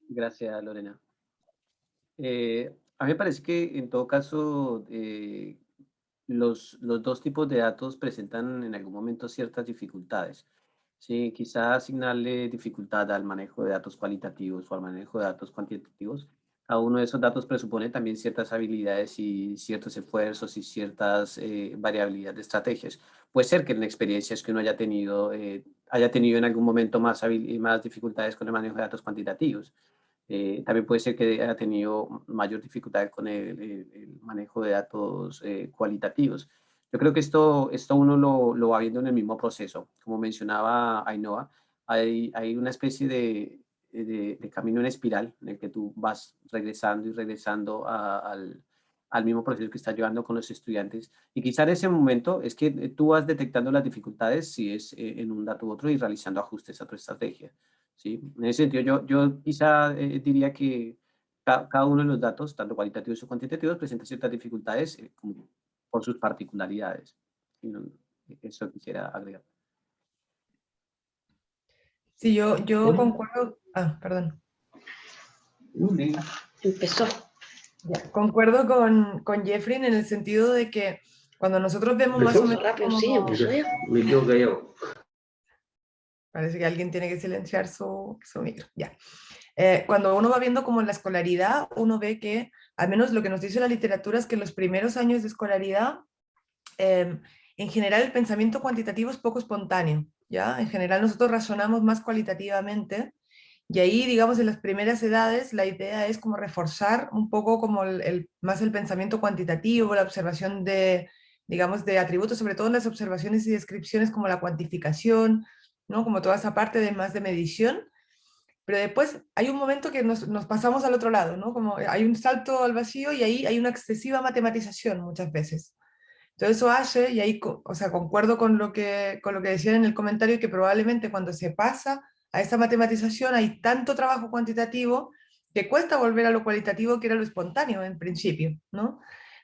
Gracias, Lorena. A mí me parece que en todo caso los dos tipos de datos presentan en algún momento ciertas dificultades. Sí, quizá asignarle dificultad al manejo de datos cualitativos o al manejo de datos cuantitativos. Cada uno de esos datos presupone también ciertas habilidades y ciertos esfuerzos y ciertas variabilidades de estrategias. Puede ser que en experiencias que uno haya tenido en algún momento más dificultades con el manejo de datos cuantitativos. También puede ser que haya tenido mayor dificultad con el manejo de datos cualitativos. Yo creo que esto uno lo va viendo en el mismo proceso. Como mencionaba Ainhoa, hay una especie de camino en espiral en el que tú vas regresando y regresando al mismo proceso que estás llevando con los estudiantes. Y quizá en ese momento es que tú vas detectando las dificultades, si es en un dato u otro, y realizando ajustes a tu estrategia. ¿Sí? En ese sentido, yo quizá diría que cada uno de los datos, tanto cualitativos o cuantitativos, presenta ciertas dificultades por sus particularidades. Eso quisiera agregar. Sí, yo concuerdo. Ah, perdón. Empezó. Ya, concuerdo con Jeffrey en el sentido de que cuando nosotros vemos más o menos Rápido, como... sí, empezó ya. Me quedo callado. Parece que alguien tiene que silenciar su micro. Ya. Cuando uno va viendo como la escolaridad, uno ve que, al menos lo que nos dice la literatura, es que en los primeros años de escolaridad, en general el pensamiento cuantitativo es poco espontáneo, ¿ya? En general nosotros razonamos más cualitativamente y ahí, digamos, en las primeras edades la idea es como reforzar un poco como más el pensamiento cuantitativo, la observación de, digamos, de atributos, sobre todo en las observaciones y descripciones como la cuantificación, ¿no? Como toda esa parte de más de medición. Pero después hay un momento que nos pasamos al otro lado, ¿no? Como hay un salto al vacío y ahí hay una excesiva matematización muchas veces. Entonces eso hace, y ahí, o sea, concuerdo con lo que decían en el comentario, que probablemente cuando se pasa a esta matematización hay tanto trabajo cuantitativo que cuesta volver a lo cualitativo, que era lo espontáneo en principio, ¿no?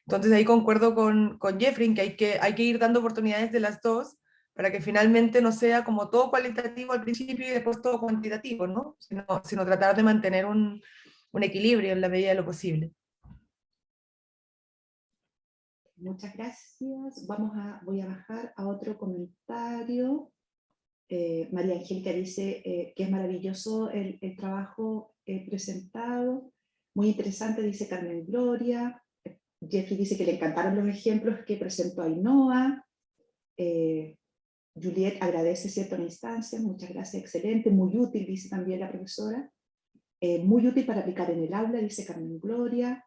Entonces ahí concuerdo con Jeffrey en que hay que ir dando oportunidades de las dos para que finalmente no sea como todo cualitativo al principio y después todo cuantitativo, ¿no? Sino tratar de mantener un equilibrio en la medida de lo posible. Muchas gracias. Voy a bajar a otro comentario. María Angélica dice que es maravilloso el trabajo presentado. Muy interesante, dice Carmen Gloria. Jeffrey dice que le encantaron los ejemplos que presentó Ainhoa. Juliet agradece cierta instancia. Muchas gracias, excelente. Muy útil, dice también la profesora. Muy útil para aplicar en el aula, dice Carmen Gloria.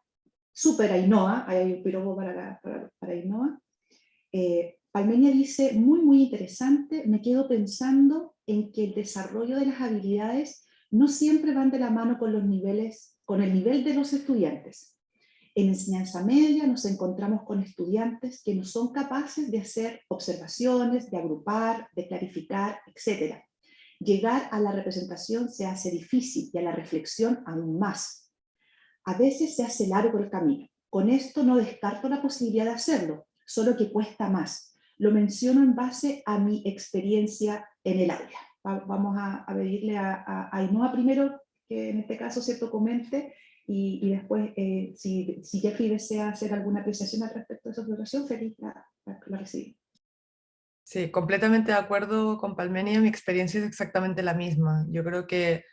Súper Ainhoa, hay un piropo para Ainhoa. Palmenia dice, muy interesante, me quedo pensando en que el desarrollo de las habilidades no siempre van de la mano con el nivel de los estudiantes. En enseñanza media nos encontramos con estudiantes que no son capaces de hacer observaciones, de agrupar, de clarificar, etc. Llegar a la representación se hace difícil y a la reflexión aún más. A veces se hace largo el camino. Con esto no descarto la posibilidad de hacerlo, solo que cuesta más. Lo menciono en base a mi experiencia en el aula. Vamos a pedirle a Ainhoa primero, que en este caso cierto comente, y después si Jeffrey desea hacer alguna apreciación al respecto de esa observación, feliz la recibimos. Sí, completamente de acuerdo con Palmenia, mi experiencia es exactamente la misma. Yo creo que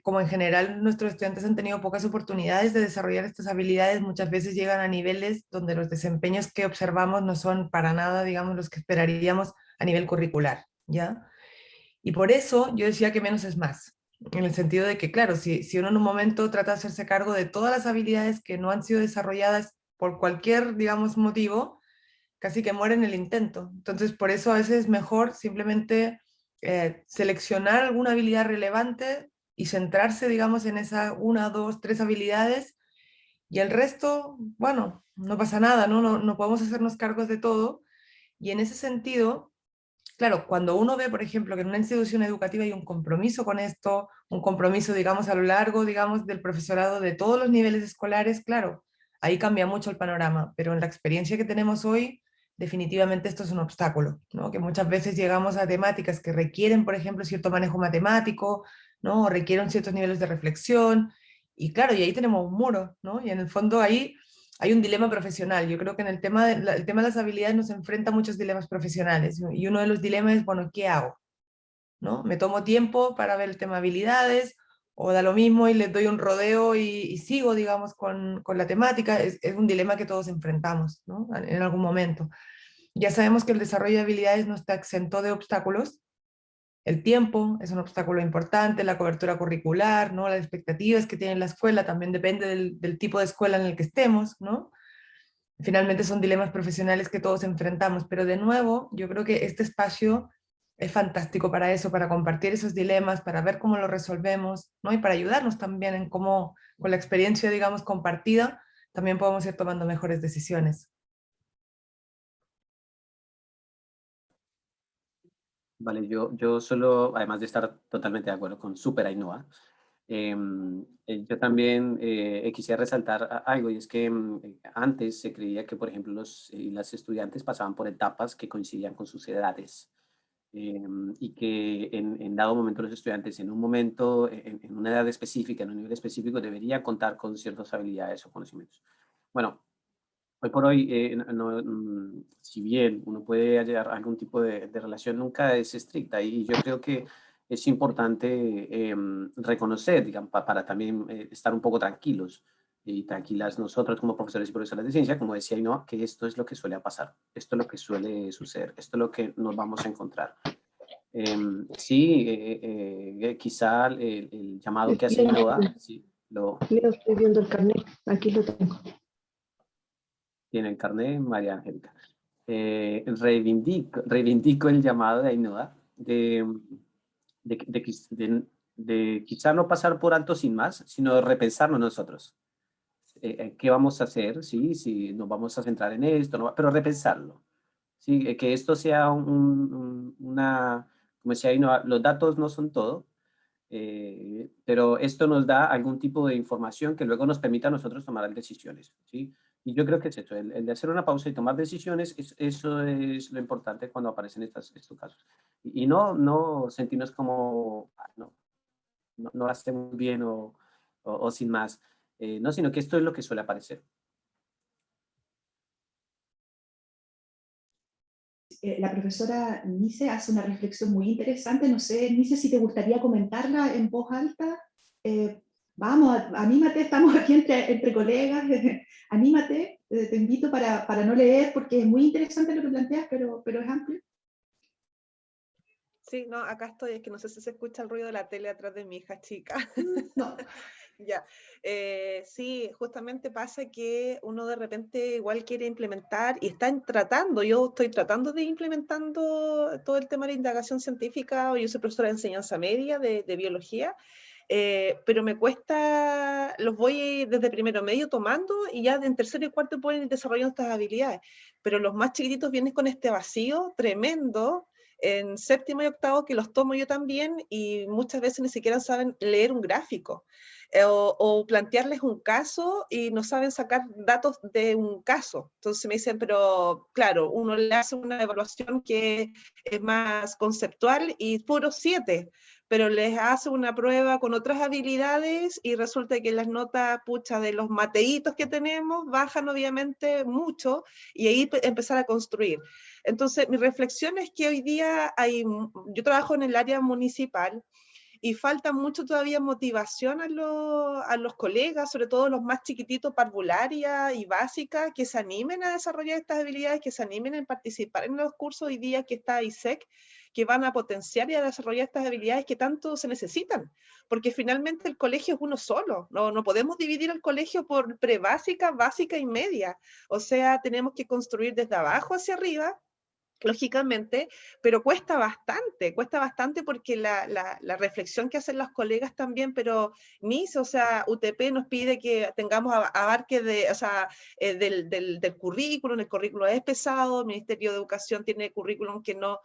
como en general nuestros estudiantes han tenido pocas oportunidades de desarrollar estas habilidades, muchas veces llegan a niveles donde los desempeños que observamos no son para nada, digamos, los que esperaríamos a nivel curricular, ¿ya? Y por eso yo decía que menos es más, en el sentido de que, claro, si uno en un momento trata de hacerse cargo de todas las habilidades que no han sido desarrolladas por cualquier, digamos, motivo, casi que muere en el intento. Entonces, por eso a veces es mejor simplemente seleccionar alguna habilidad relevante y centrarse, digamos, en esa 1, 2, 3 habilidades y el resto, bueno, no pasa nada, ¿no? No podemos hacernos cargos de todo. Y en ese sentido, claro, cuando uno ve, por ejemplo, que en una institución educativa hay un compromiso con esto, un compromiso, digamos, a lo largo, digamos, del profesorado de todos los niveles escolares, claro, ahí cambia mucho el panorama, pero en la experiencia que tenemos hoy, definitivamente esto es un obstáculo, ¿no? Que muchas veces llegamos a temáticas que requieren, por ejemplo, cierto manejo matemático, ¿no? O requieren ciertos niveles de reflexión, y claro, y ahí tenemos un muro, ¿no? Y en el fondo ahí hay un dilema profesional. Yo creo que en el tema el tema de las habilidades nos enfrenta a muchos dilemas profesionales. Y uno de los dilemas es, bueno, ¿qué hago? ¿No? ¿Me tomo tiempo para ver el tema habilidades? ¿O da lo mismo y les doy un rodeo y sigo, digamos, con la temática? Es un dilema que todos enfrentamos, ¿no? En algún momento. Ya sabemos que el desarrollo de habilidades no está exento de obstáculos. El tiempo es un obstáculo importante, la cobertura curricular, ¿no? Las expectativas que tiene la escuela, también depende del tipo de escuela en el que estemos, ¿no? Finalmente son dilemas profesionales que todos enfrentamos, pero de nuevo, yo creo que este espacio es fantástico para eso, para compartir esos dilemas, para ver cómo los resolvemos, ¿no? Y para ayudarnos también en cómo, con la experiencia, digamos, compartida, también podemos ir tomando mejores decisiones. Vale, yo solo, además de estar totalmente de acuerdo con Super Ainhoa, yo también quisiera resaltar algo, y es que antes se creía que, por ejemplo, las estudiantes pasaban por etapas que coincidían con sus edades. y que en dado momento los estudiantes en un momento, en una edad específica, en un nivel específico, deberían contar con ciertas habilidades o conocimientos. Bueno, hoy por hoy, si bien uno puede hallar algún tipo de relación, nunca es estricta, y yo creo que es importante reconocer, digamos, para también estar un poco tranquilos y tranquilas nosotros como profesores y profesoras de ciencia, como decía Ainhoa, que esto es lo que suele pasar, esto es lo que suele suceder, esto es lo que nos vamos a encontrar. Sí, quizá el llamado que hace Ainhoa, sí, Leo, estoy viendo el carnet, aquí lo tengo. tiene el carnet, María Angélica. Reivindico el llamado de Ainhoa de quizá no pasar por alto sin más, sino repensarnos nosotros. ¿Qué vamos a hacer? ¿Sí? Si nos vamos a centrar en esto, no, pero repensarlo. ¿Sí? Que esto sea una, como decía Ainhoa, los datos no son todo, pero esto nos da algún tipo de información que luego nos permita a nosotros tomar decisiones, ¿sí? Y yo creo que es esto, el de hacer una pausa y tomar decisiones, eso es lo importante cuando aparecen estos casos. Y no sentirnos como, no hacemos bien o sin más, no, sino que esto es lo que suele aparecer. La profesora Nice hace una reflexión muy interesante, no sé, Nice, si te gustaría comentarla en voz alta. Vamos, anímate, estamos aquí entre colegas, anímate, te invito para no leer, porque es muy interesante lo que planteas, pero es amplio. Sí, no, acá estoy, es que no sé si se escucha el ruido de la tele atrás de mi hija chica. No. Ya, sí, justamente pasa que uno de repente igual quiere implementar y están tratando, yo estoy tratando de implementando todo el tema de indagación científica, yo soy profesora de enseñanza media de biología, pero me cuesta, los voy desde primero medio tomando y ya en tercero y cuarto pueden ir desarrollando estas habilidades, pero los más chiquititos vienen con este vacío tremendo en séptimo y octavo que los tomo yo también y muchas veces ni siquiera saben leer un gráfico. O plantearles un caso y no saben sacar datos de un caso. Entonces me dicen, pero claro, uno le hace una evaluación que es más conceptual y puro 7, pero les hace una prueba con otras habilidades y resulta que las notas, pucha, de los mateitos que tenemos bajan obviamente mucho y ahí empezar a construir. Entonces mi reflexión es que hoy día yo trabajo en el área municipal y falta mucho todavía motivación a los colegas, sobre todo los más chiquititos, parvularia y básica, que se animen a desarrollar estas habilidades, que se animen a participar en los cursos hoy día que está ISEC, que van a potenciar y a desarrollar estas habilidades que tanto se necesitan, porque finalmente el colegio es uno solo, no podemos dividir el colegio por prebásica, básica y media, o sea, tenemos que construir desde abajo hacia arriba, lógicamente, pero cuesta bastante porque la reflexión que hacen los colegas también, pero NIS, o sea, UTP nos pide que tengamos abarque del currículum, el currículum es pesado, el Ministerio de Educación tiene currículum que no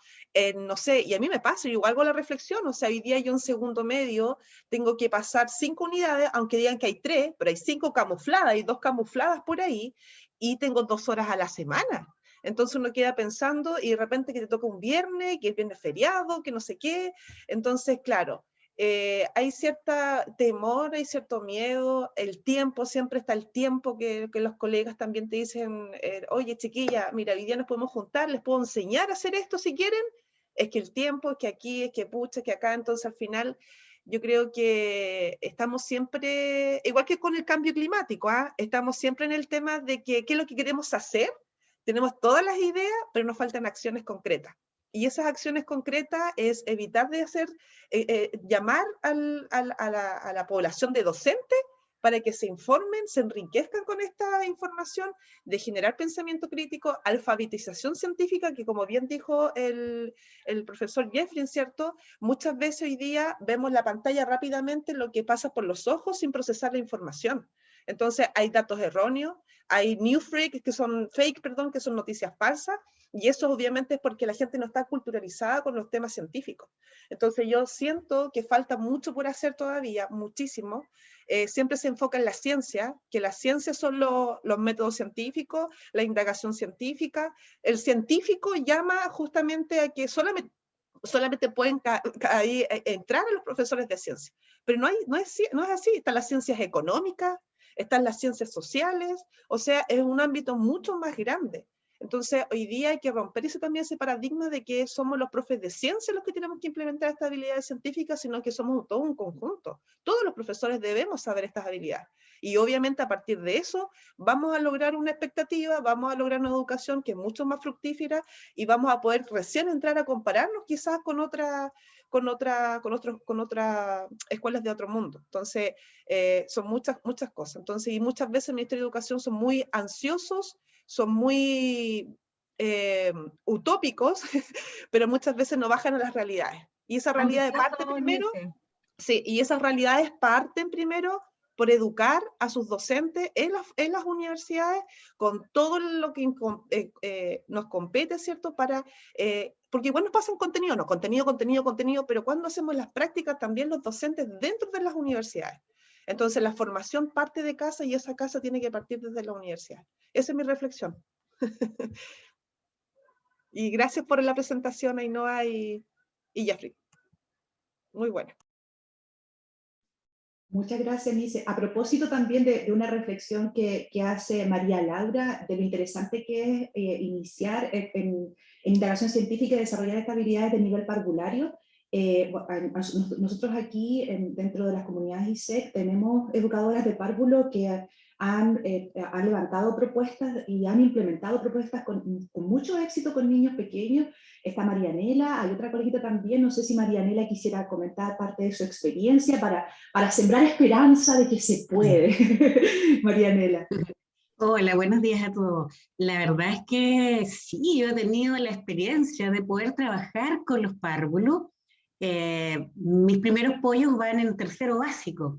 sé, y a mí me pasa, yo igual hago la reflexión, o sea, hoy día yo en segundo medio tengo que pasar 5 unidades, aunque digan que hay 3, pero hay 5 camufladas, hay 2 camufladas por ahí, y tengo 2 horas a la semana. Entonces uno queda pensando y de repente que te toca un viernes, que el viernes feriado, que no sé qué. Entonces, claro, hay cierto temor, hay cierto miedo, el tiempo, siempre está el tiempo que los colegas también te dicen, oye chiquilla, mira, hoy día nos podemos juntar, les puedo enseñar a hacer esto si quieren. Es que el tiempo, es que aquí, es que pucha, es que acá, entonces al final yo creo que estamos siempre, igual que con el cambio climático, estamos siempre en el tema de qué es lo que queremos hacer. Tenemos todas las ideas, pero nos faltan acciones concretas. Y esas acciones concretas es evitar de llamar a la población de docentes para que se informen, se enriquezcan con esta información, de generar pensamiento crítico, alfabetización científica, que como bien dijo el profesor Jeffrey, ¿cierto? Muchas veces hoy día vemos la pantalla rápidamente, lo que pasa por los ojos sin procesar la información. Entonces hay datos erróneos, hay fake, que son noticias falsas, y eso obviamente es porque la gente no está culturalizada con los temas científicos. Entonces yo siento que falta mucho por hacer todavía, muchísimo. Siempre se enfoca en la ciencia, que la ciencia son los métodos científicos, la indagación científica. El científico llama justamente a que solamente solamente pueden ahí entrar a los profesores de ciencia. Pero no es así. Están las ciencias económicas, están las ciencias sociales, o sea, es un ámbito mucho más grande. Entonces, hoy día hay que romper también ese paradigma de que somos los profes de ciencia los que tenemos que implementar estas habilidades científicas, sino que somos todo un conjunto. Todos los profesores debemos saber estas habilidades. Y obviamente a partir de eso vamos a lograr una expectativa, vamos a lograr una educación que es mucho más fructífera y vamos a poder recién entrar a compararnos quizás con otras escuelas de otro mundo. Entonces, son muchas cosas. Entonces, y muchas veces el Ministerio de Educación son muy ansiosos, son muy utópicos, pero muchas veces no bajan a las realidades. Y esas realidades parten primero, sí, y esas realidades parten primero por educar a sus docentes en las universidades con todo lo que nos compete, ¿cierto? Porque igual nos pasan contenido, pero cuando hacemos las prácticas también los docentes dentro de las universidades. Entonces la formación parte de casa y esa casa tiene que partir desde la universidad. Esa es mi reflexión. Y gracias por la presentación, Ainhoa y Jeffrey. Muy buena. Muchas gracias, Nice. A propósito también de una reflexión que hace María Laura, de lo interesante que es iniciar en indagación científica y desarrollar estas habilidades de nivel parvulario. Nosotros aquí, dentro de las comunidades ISEC, tenemos educadoras de párvulo que han levantado propuestas y han implementado propuestas con mucho éxito con niños pequeños. Está Marianela, hay otra coleguita también, no sé si Marianela quisiera comentar parte de su experiencia para sembrar esperanza de que se puede. Marianela. Hola, buenos días a todos. La verdad es que sí, yo he tenido la experiencia de poder trabajar con los párvulos. Mis primeros pollos van en tercero básico.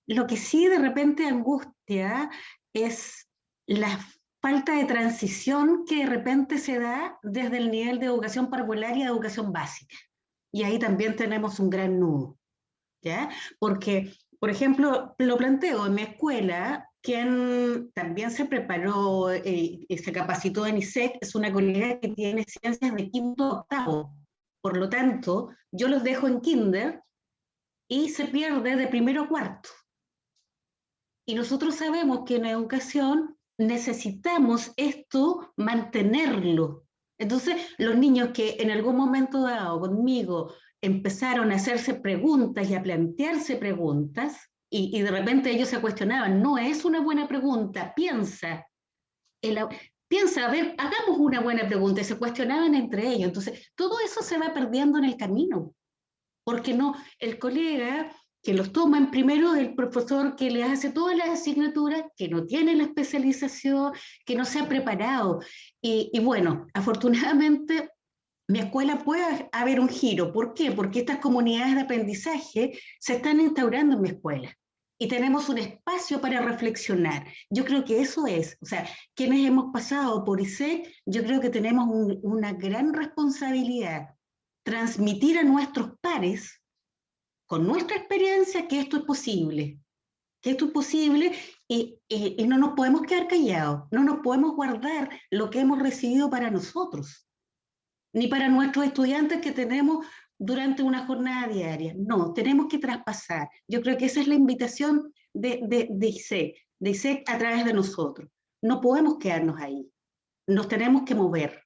Lo que sí de repente angustia es la falta de transición que de repente se da desde el nivel de educación parvularia a educación básica. Y ahí también tenemos un gran nudo, ¿ya? Porque, por ejemplo, lo planteo en mi escuela, quien también se preparó y se capacitó en ISEC, es una colega que tiene ciencias de quinto a octavo. Por lo tanto, yo los dejo en kinder y se pierde de primero a cuarto. Y nosotros sabemos que en educación necesitamos esto mantenerlo. Entonces, los niños que en algún momento dado conmigo empezaron a hacerse preguntas y a plantearse preguntas, y de repente ellos se cuestionaban, no es una buena pregunta, piensa, a ver, hagamos una buena pregunta, y se cuestionaban entre ellos. Entonces, todo eso se va perdiendo en el camino, porque no, el colega que los toma en primero, el profesor que les hace todas las asignaturas, que no tiene la especialización, que no se ha preparado. Y bueno, afortunadamente mi escuela puede haber un giro. ¿Por qué? Porque estas comunidades de aprendizaje se están instaurando en mi escuela y tenemos un espacio para reflexionar. Yo creo que eso es, o sea, quienes hemos pasado por ISEC, yo creo que tenemos una gran responsabilidad, transmitir a nuestros pares con nuestra experiencia que esto es posible, y no nos podemos quedar callados, no nos podemos guardar lo que hemos recibido para nosotros, ni para nuestros estudiantes que tenemos durante una jornada diaria. No, tenemos que traspasar. Yo creo que esa es la invitación de ISEC a través de nosotros. No podemos quedarnos ahí, nos tenemos que mover.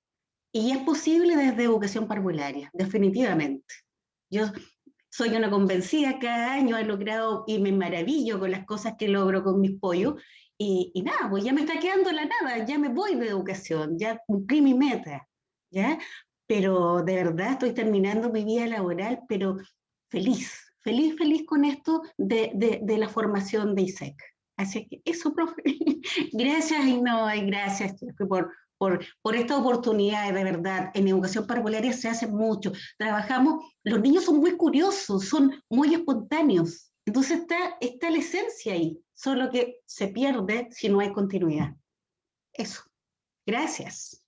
Y es posible desde educación parvularia, definitivamente. Yo soy una convencida, cada año he logrado y me maravillo con las cosas que logro con mis pollos. Y nada, pues ya me está quedando la nada, ya me voy de educación, ya cumplí mi meta, ¿ya? Pero de verdad estoy terminando mi vida laboral, pero feliz con esto de la formación de ISEC. Así que eso, profe. Gracias, Ainhoa, y gracias por esta oportunidad, de verdad. En educación parvularia se hace mucho. Trabajamos, los niños son muy curiosos, son muy espontáneos. Entonces está la esencia ahí, solo que se pierde si no hay continuidad. Eso. Gracias.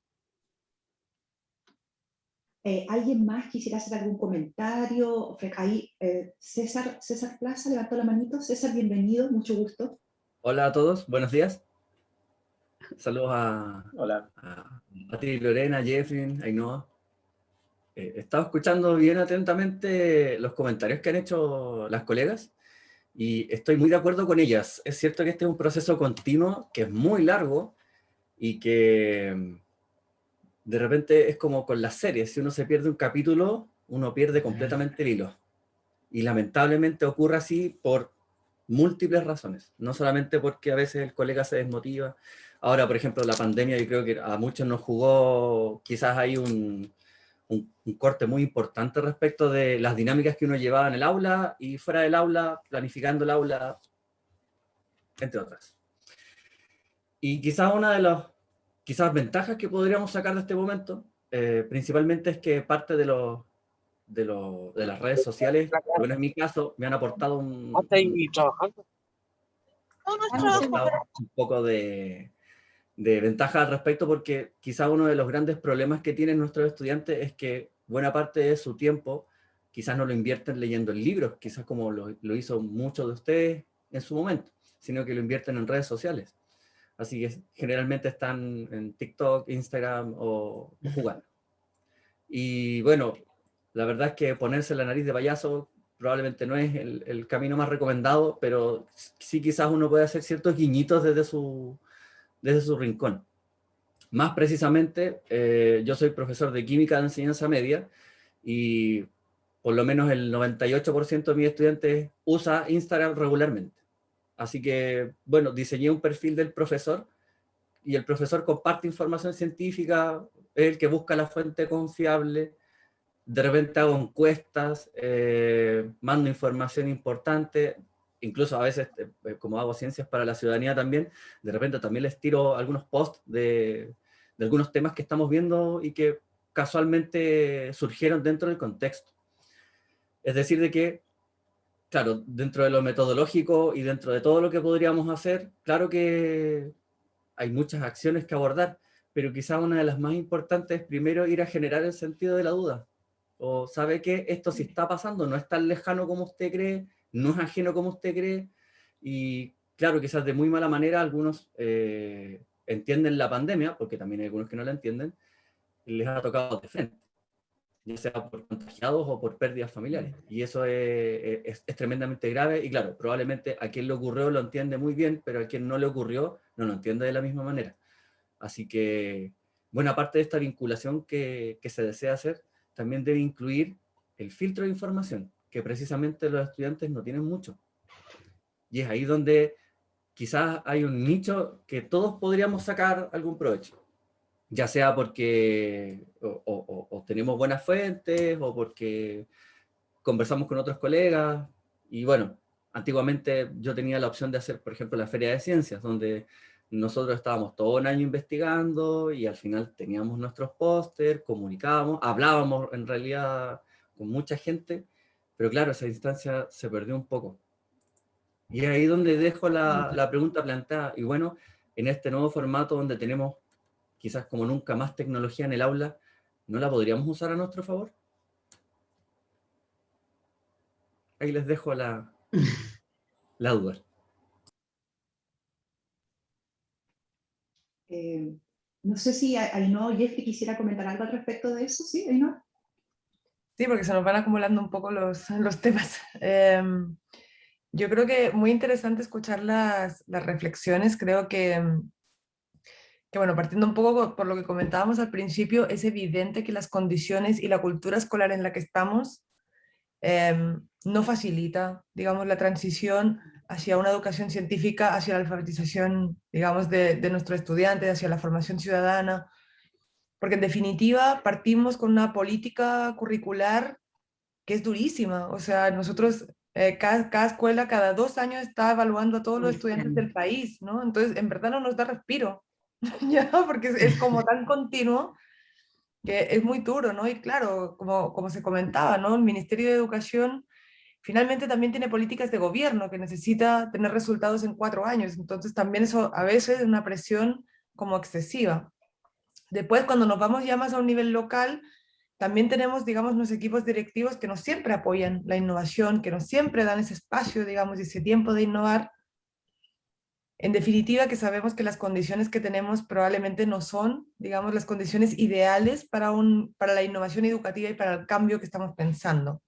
¿Alguien más quisiera hacer algún comentario? Ahí, César Plaza levantó la manito. César, bienvenido, mucho gusto. Hola a todos, buenos días. Saludos Hola. a ti, Lorena, Jeffrey, Ainhoa. He estado escuchando bien atentamente los comentarios que han hecho las colegas y estoy muy de acuerdo con ellas. Es cierto que este es un proceso continuo, que es muy largo y que de repente es como con las series. Si uno se pierde un capítulo, uno pierde completamente el hilo. Y lamentablemente ocurre así por múltiples razones. No solamente porque a veces el colega se desmotiva. Ahora, por ejemplo, la pandemia, yo creo que a muchos nos jugó quizás hay un corte muy importante respecto de las dinámicas que uno llevaba en el aula y fuera del aula, planificando el aula, entre otras. Y quizás una de las ventajas que podríamos sacar de este momento, principalmente es que parte de las redes sociales, bueno, en mi caso, me han aportado un poco de ventaja al respecto, porque quizá uno de los grandes problemas que tienen nuestros estudiantes es que buena parte de su tiempo quizás no lo invierten leyendo en libros, quizás como lo hizo muchos de ustedes en su momento, sino que lo invierten en redes sociales. Así que generalmente están en TikTok, Instagram o jugando. Y bueno, la verdad es que ponerse la nariz de payaso probablemente no es el camino más recomendado, pero sí quizás uno puede hacer ciertos guiñitos desde su rincón. Más precisamente, yo soy profesor de química de enseñanza media y por lo menos el 98% de mis estudiantes usa Instagram regularmente. Así que, bueno, diseñé un perfil del profesor y el profesor comparte información científica, es el que busca la fuente confiable, de repente hago encuestas, mando información importante, incluso a veces, como hago ciencias para la ciudadanía también, de repente también les tiro algunos posts de algunos temas que estamos viendo y que casualmente surgieron dentro del contexto. Es decir, de que, claro, dentro de lo metodológico y dentro de todo lo que podríamos hacer, claro que hay muchas acciones que abordar, pero quizá una de las más importantes es primero ir a generar el sentido de la duda. O sabe que esto sí está pasando, no es tan lejano como usted cree, no es ajeno como usted cree, y claro, quizás de muy mala manera algunos entienden la pandemia, porque también hay algunos que no la entienden, y les ha tocado de frente, ya sea por contagiados o por pérdidas familiares, y eso es tremendamente grave, y claro, probablemente a quien le ocurrió lo entiende muy bien, pero a quien no le ocurrió no lo entiende de la misma manera. Así que buena parte de esta vinculación que se desea hacer también debe incluir el filtro de información, que precisamente los estudiantes no tienen mucho. Y es ahí donde quizás hay un nicho que todos podríamos sacar algún provecho, ya sea porque o tenemos buenas fuentes, o porque conversamos con otros colegas, y bueno, antiguamente yo tenía la opción de hacer, por ejemplo, la Feria de Ciencias, donde nosotros estábamos todo un año investigando y al final teníamos nuestros póster, comunicábamos, hablábamos en realidad con mucha gente, pero claro, esa instancia se perdió un poco. Y es ahí donde dejo la pregunta planteada, y bueno, en este nuevo formato donde tenemos quizás como nunca más tecnología en el aula, ¿no la podríamos usar a nuestro favor? Ahí les dejo la duda. No sé si Ainhoa o Jeffrey quisiera comentar algo al respecto de eso, ¿sí, Ainhoa? Sí, porque se nos van acumulando un poco los temas. Yo creo que muy interesante escuchar las reflexiones. Creo que, bueno, partiendo un poco por lo que comentábamos al principio, es evidente que las condiciones y la cultura escolar en la que estamos no facilita, digamos, la transición hacia una educación científica, hacia la alfabetización, digamos, de nuestros estudiantes, hacia la formación ciudadana, porque en definitiva partimos con una política curricular que es durísima. O sea, nosotros, cada escuela cada 2 años está evaluando a todos los estudiantes del país, ¿no? Entonces, en verdad no nos da respiro, ¿ya? Porque es como tan continuo que es muy duro, ¿no? Y claro, como se comentaba, ¿no? El Ministerio de Educación finalmente también tiene políticas de gobierno que necesita tener resultados en 4 años. Entonces, también eso a veces es una presión como excesiva. Después, cuando nos vamos ya más a un nivel local, también tenemos, digamos, los equipos directivos que no siempre apoyan la innovación, que no siempre dan ese espacio, digamos, y ese tiempo de innovar. En definitiva, que sabemos que las condiciones que tenemos probablemente no son, digamos, las condiciones ideales para la innovación educativa y para el cambio que estamos pensando.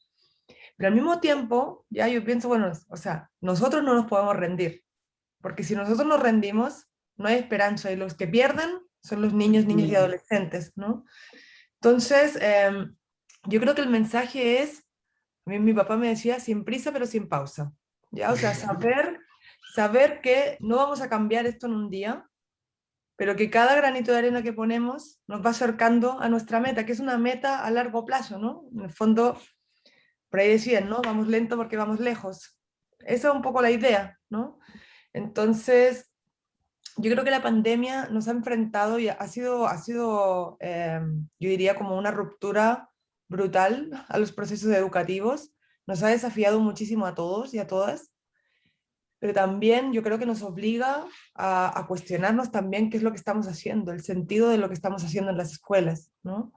Pero al mismo tiempo, ya yo pienso, bueno, o sea, nosotros no nos podemos rendir, porque si nosotros nos rendimos, no hay esperanza, y los que pierden son los niños, niñas y adolescentes, ¿no? Entonces, yo creo que el mensaje es, a mí mi papá me decía, sin prisa pero sin pausa, ¿ya? O sea, saber que no vamos a cambiar esto en un día, pero que cada granito de arena que ponemos nos va acercando a nuestra meta, que es una meta a largo plazo, ¿no? En el fondo, por ahí decían, ¿no? Vamos lento porque vamos lejos. Esa es un poco la idea, ¿no? Entonces, yo creo que la pandemia nos ha enfrentado y ha sido yo diría, como una ruptura brutal a los procesos educativos. Nos ha desafiado muchísimo a todos y a todas, pero también yo creo que nos obliga a cuestionarnos también qué es lo que estamos haciendo, el sentido de lo que estamos haciendo en las escuelas, ¿no?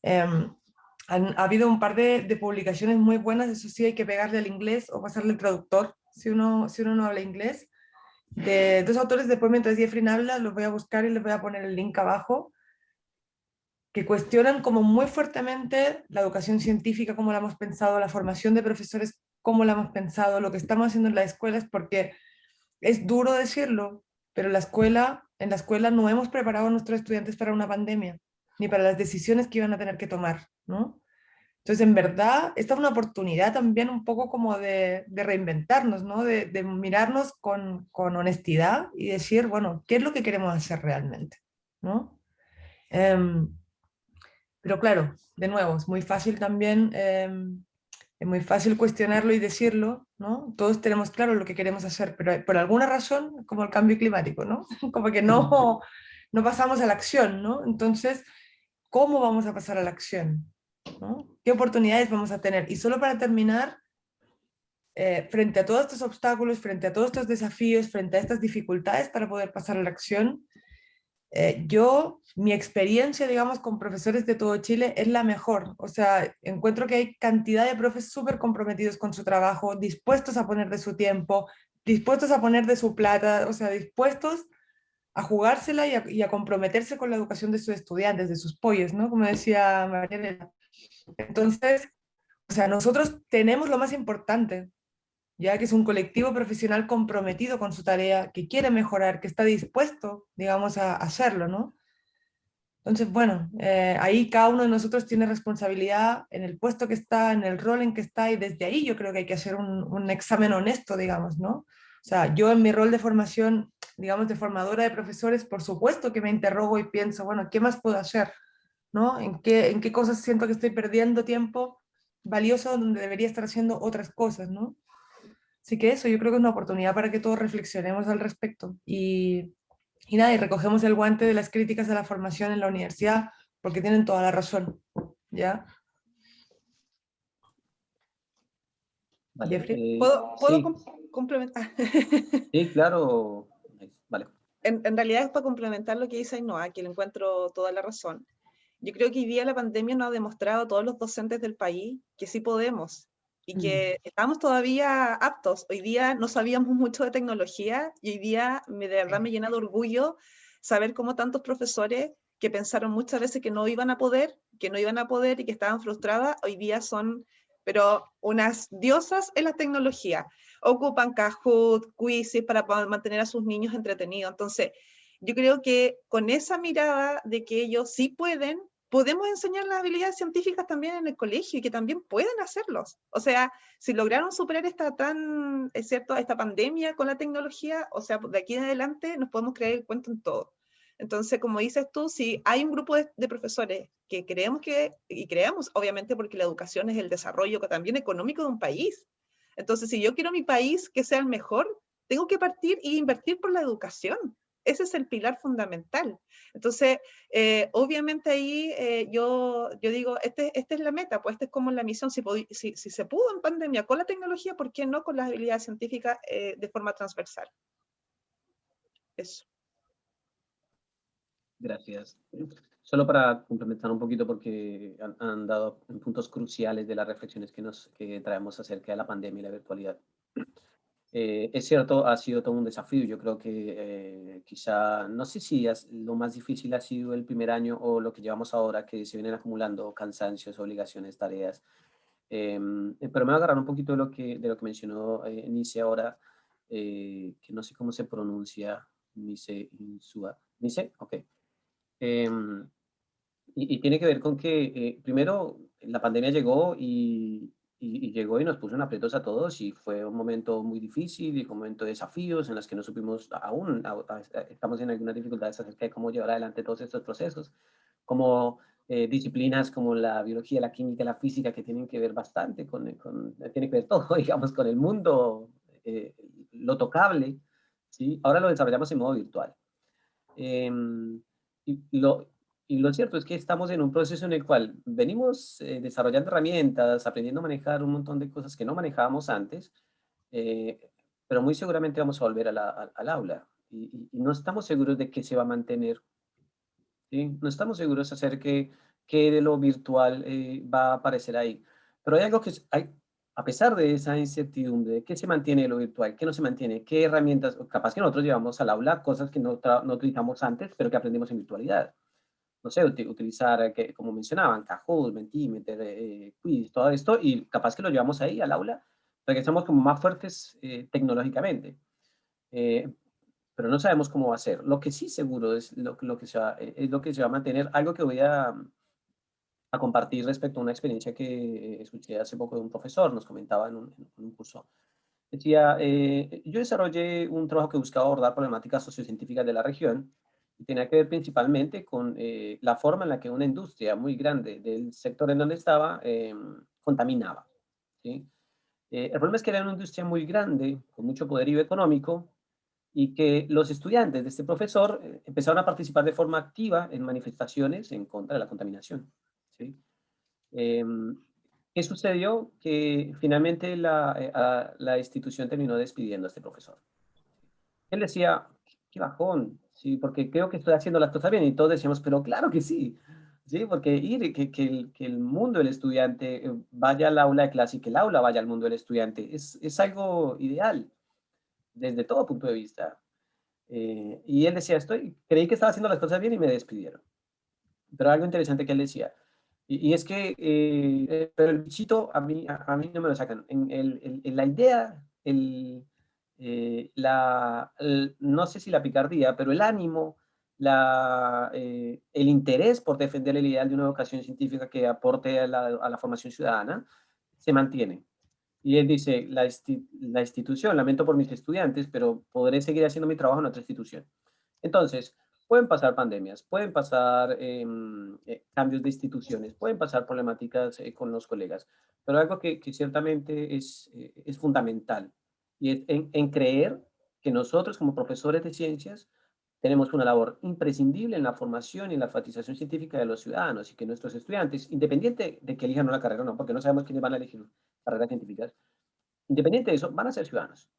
Ha habido un par de publicaciones muy buenas, eso sí, hay que pegarle al inglés o pasarle el traductor si uno no habla inglés, de dos autores. Después, mientras Jeffrey habla, los voy a buscar y les voy a poner el link abajo, que cuestionan como muy fuertemente la educación científica, cómo la hemos pensado, la formación de profesores, cómo la hemos pensado, lo que estamos haciendo en las escuelas, porque es duro decirlo, pero en la escuela no hemos preparado a nuestros estudiantes para una pandemia, ni para las decisiones que iban a tener que tomar, ¿no? Entonces, en verdad, esta es una oportunidad también un poco como de reinventarnos, ¿no? De mirarnos con honestidad y decir, bueno, ¿qué es lo que queremos hacer realmente? ¿No? Pero claro, de nuevo, es muy fácil también, es muy fácil cuestionarlo y decirlo, ¿no? Todos tenemos claro lo que queremos hacer, pero por alguna razón, como el cambio climático, ¿no? Como que no pasamos a la acción, ¿no? Entonces, ¿cómo vamos a pasar a la acción? ¿No? ¿Qué oportunidades vamos a tener? Y solo para terminar, frente a todos estos obstáculos, frente a todos estos desafíos, frente a estas dificultades para poder pasar a la acción, mi experiencia, digamos, con profesores de todo Chile es la mejor. O sea, encuentro que hay cantidad de profes súper comprometidos con su trabajo, dispuestos a poner de su tiempo, dispuestos a poner de su plata, o sea, dispuestos a jugársela y a comprometerse con la educación de sus estudiantes, de sus pollos, ¿no? Como decía Mariana. Entonces, o sea, nosotros tenemos lo más importante, ya que es un colectivo profesional comprometido con su tarea, que quiere mejorar, que está dispuesto, digamos, a hacerlo, ¿no? Entonces, bueno, ahí cada uno de nosotros tiene responsabilidad en el puesto que está, en el rol en que está, y desde ahí yo creo que hay que hacer un examen honesto, digamos, ¿no? O sea, yo en mi rol de formación, digamos, de formadora de profesores, por supuesto que me interrogo y pienso, bueno, ¿qué más puedo hacer? ¿No? ¿En qué cosas siento que estoy perdiendo tiempo valioso donde debería estar haciendo otras cosas, ¿no? Así que eso, yo creo que es una oportunidad para que todos reflexionemos al respecto. Y nada, y recogemos el guante de las críticas a la formación en la universidad, porque tienen toda la razón, ¿ya? Vale, Jeffrey. ¿Puedo sí, complementar? sí, claro. Vale. En realidad es para complementar lo que dice Ainhoa, que le encuentro toda la razón. Yo creo que hoy día la pandemia nos ha demostrado a todos los docentes del país que sí podemos y que estamos todavía aptos. Hoy día no sabíamos mucho de tecnología y hoy día de verdad me llena de orgullo saber cómo tantos profesores que pensaron muchas veces que no iban a poder y que estaban frustradas, hoy día son, pero unas diosas en la tecnología. Ocupan Kahoot, Quizzes para mantener a sus niños entretenidos. Entonces, yo creo que con esa mirada de que ellos sí pueden, podemos enseñar las habilidades científicas también en el colegio y que también pueden hacerlos. O sea, si lograron superar esta pandemia con la tecnología, o sea, de aquí en adelante nos podemos creer el cuento en todo. Entonces, como dices tú, si hay un grupo de profesores que creemos, obviamente, porque la educación es el desarrollo también económico de un país. Entonces, si yo quiero mi país que sea el mejor, tengo que partir e invertir por la educación. Ese es el pilar fundamental. Entonces, obviamente ahí yo digo, esta es la meta, pues esta es como la misión. Si se pudo en pandemia con la tecnología, ¿por qué no con las habilidades científicas de forma transversal? Eso. Gracias. Solo para complementar un poquito, porque han dado en puntos cruciales de las reflexiones que traemos acerca de la pandemia y la virtualidad. Es cierto, ha sido todo un desafío. Yo creo que quizá, no sé si lo más difícil ha sido el primer año o lo que llevamos ahora, que se vienen acumulando cansancios, obligaciones, tareas. Pero me voy a agarrar un poquito de lo que mencionó Nice ahora, que no sé cómo se pronuncia, Nice, Insua. Nice, ok. Y tiene que ver con que, primero, la pandemia llegó y llegó y nos puso en aprietos a todos y fue un momento muy difícil y un momento de desafíos en los que no supimos aún, estamos en algunas dificultades acerca de cómo llevar adelante todos estos procesos, como disciplinas como la biología, la química, la física, que tienen que ver bastante tiene que ver todo, digamos, con el mundo, lo tocable, ¿sí? Ahora lo desarrollamos en modo virtual. Em, y, lo, y lo cierto es que estamos en un proceso en el cual venimos desarrollando herramientas, aprendiendo a manejar un montón de cosas que no manejábamos antes, eh, pero muy seguramente vamos a volver al aula. Y no estamos seguros de que se va a mantener, ¿sí? No estamos seguros acerca que de lo virtual va a aparecer ahí. Pero hay algo hay, a pesar de esa incertidumbre, ¿qué se mantiene de lo virtual? ¿Qué no se mantiene? ¿Qué herramientas? Capaz que nosotros llevamos al aula cosas que no utilizamos antes, pero que aprendimos en virtualidad. No sé, utilizar, como mencionaban, Kahoot, Mentimeter, Quiz, todo esto, y capaz que lo llevamos ahí al aula, para que estemos como más fuertes tecnológicamente. Pero no sabemos cómo va a ser. Lo que sí seguro es lo que es lo que se va a mantener. Algo que voy a compartir respecto a una experiencia que escuché hace poco de un profesor, nos comentaba en un curso. Decía, yo desarrollé un trabajo que buscaba abordar problemáticas sociocientíficas de la región y tenía que ver principalmente con la forma en la que una industria muy grande del sector en donde estaba contaminaba, ¿sí? El problema es que era una industria muy grande, con mucho poderío económico, y que los estudiantes de este profesor empezaron a participar de forma activa en manifestaciones en contra de la contaminación, ¿sí? ¿Qué sucedió? Que finalmente la institución terminó despidiendo a este profesor. Él decía, qué bajón, ¿sí? Porque creo que estoy haciendo las cosas bien, y todos decíamos, pero claro que sí, ¿sí? Porque que el mundo del estudiante vaya al aula de clase y que el aula vaya al mundo del estudiante es algo ideal desde todo punto de vista. Y él decía, creí que estaba haciendo las cosas bien y me despidieron. Pero algo interesante que él decía, y es que, pero el bichito a mí no me lo sacan. La idea, no sé si la picardía, pero el ánimo, el interés por defender el ideal de una educación científica que aporte a la formación ciudadana, se mantiene. Y él dice, la institución, lamento por mis estudiantes, pero podré seguir haciendo mi trabajo en otra institución. Entonces, pueden pasar pandemias, pueden pasar cambios de instituciones, pueden pasar problemáticas con los colegas, pero algo que ciertamente es fundamental, y es en creer que nosotros como profesores de ciencias tenemos una labor imprescindible en la formación y en la enfatización científica de los ciudadanos, y que nuestros estudiantes, independiente de que elijan una carrera o no, porque no sabemos quiénes van a elegir carreras científicas, independiente de eso, van a ser ciudadanos,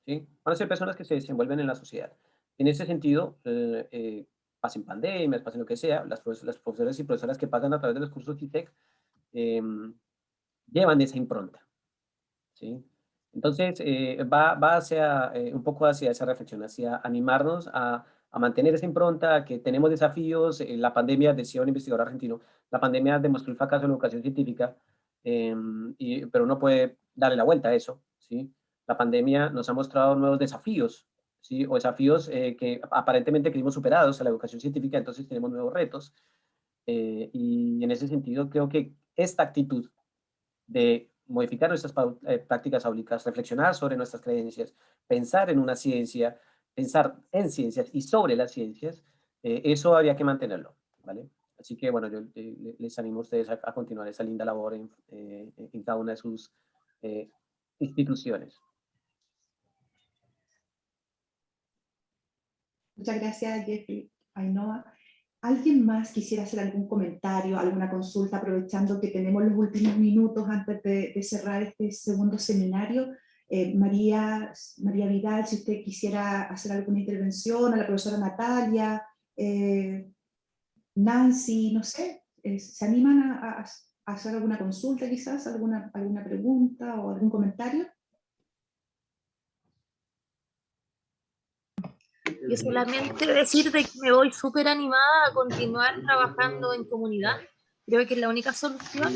¿sí? Van a ser personas que se desenvuelven en la sociedad. En ese sentido, pasen pandemias, pasen lo que sea, las profesoras y profesoras que pasan a través de los cursos CITEC llevan esa impronta, ¿sí? Entonces, va hacia, un poco hacia esa reflexión, hacia animarnos a mantener esa impronta, que tenemos desafíos. La pandemia, decía un investigador argentino, la pandemia demostró el fracaso de la educación científica, pero uno puede darle la vuelta a eso, ¿sí? La pandemia nos ha mostrado nuevos desafíos, ¿sí? O desafíos que aparentemente creímos superados a la educación científica, entonces tenemos nuevos retos. Y en ese sentido, creo que esta actitud de modificar nuestras prácticas áulicas, reflexionar sobre nuestras creencias, pensar en una ciencia, pensar en ciencias y sobre las ciencias, eso habría que mantenerlo, ¿vale? Así que, bueno, yo les animo a ustedes a continuar esa linda labor en cada una de sus instituciones. Muchas gracias, Jeffrey. Ainhoa. ¿Alguien más quisiera hacer algún comentario, alguna consulta, aprovechando que tenemos los últimos minutos antes de cerrar este segundo seminario? María Vidal, si usted quisiera hacer alguna intervención, a la profesora Natalia, Nancy, no sé, ¿se animan a hacer alguna consulta quizás, alguna pregunta o algún comentario? Yo solamente decir de que me voy súper animada a continuar trabajando en comunidad. Creo que es la única solución.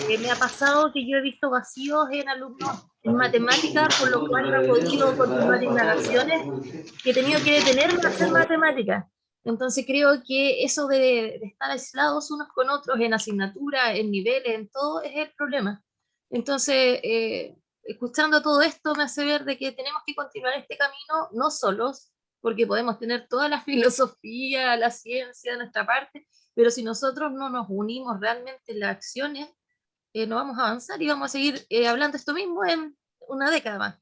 Me ha pasado que yo he visto vacíos en alumnos en matemáticas, por lo cual no he podido continuar indagaciones que he tenido que detenerme a hacer matemáticas. Entonces creo que eso de estar aislados unos con otros en asignatura, en niveles, en todo, es el problema. Entonces, escuchando todo esto me hace ver de que tenemos que continuar este camino no solos, porque podemos tener toda la filosofía, la ciencia de nuestra parte, pero si nosotros no nos unimos realmente en las acciones, no vamos a avanzar y vamos a seguir hablando esto mismo en una década más.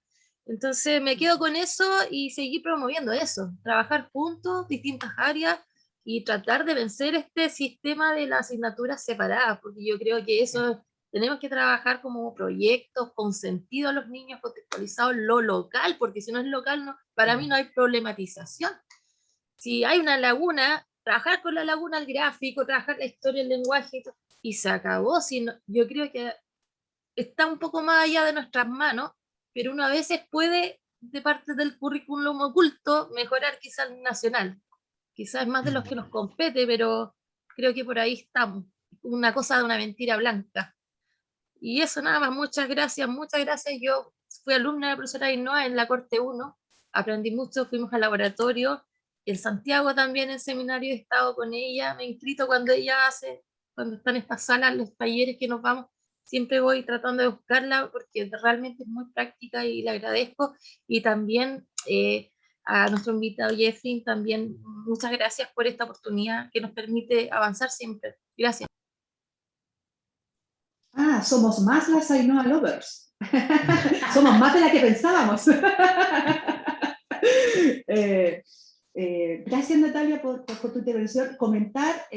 Entonces me quedo con eso y seguir promoviendo eso, trabajar juntos, distintas áreas y tratar de vencer este sistema de las asignaturas separadas, porque yo creo que eso tenemos que trabajar como proyectos con sentido a los niños, contextualizados lo local, porque si no es local, no, para mí no hay problematización. Si hay una laguna, trabajar con la laguna el gráfico, trabajar la historia, el lenguaje, y se acabó. Si no, yo creo que está un poco más allá de nuestras manos, pero uno a veces puede, de parte del currículum oculto, mejorar quizás el nacional. Quizás es más de los que nos compete, pero creo que por ahí estamos. Una cosa de una mentira blanca. Y eso nada más, muchas gracias, muchas gracias. Yo fui alumna de la profesora Ainhoa en la Corte 1, aprendí mucho, fuimos al laboratorio, en Santiago también en seminario he estado con ella, me he inscrito cuando ella hace, cuando están estas salas, los talleres que nos vamos, siempre voy tratando de buscarla porque realmente es muy práctica y le agradezco. Y también a nuestro invitado Jeffrey, también muchas gracias por esta oportunidad que nos permite avanzar siempre. Gracias. Ah, somos más las Ainhoa Lovers. Somos más de la que pensábamos. Gracias, Natalia, por tu intervención. Comentar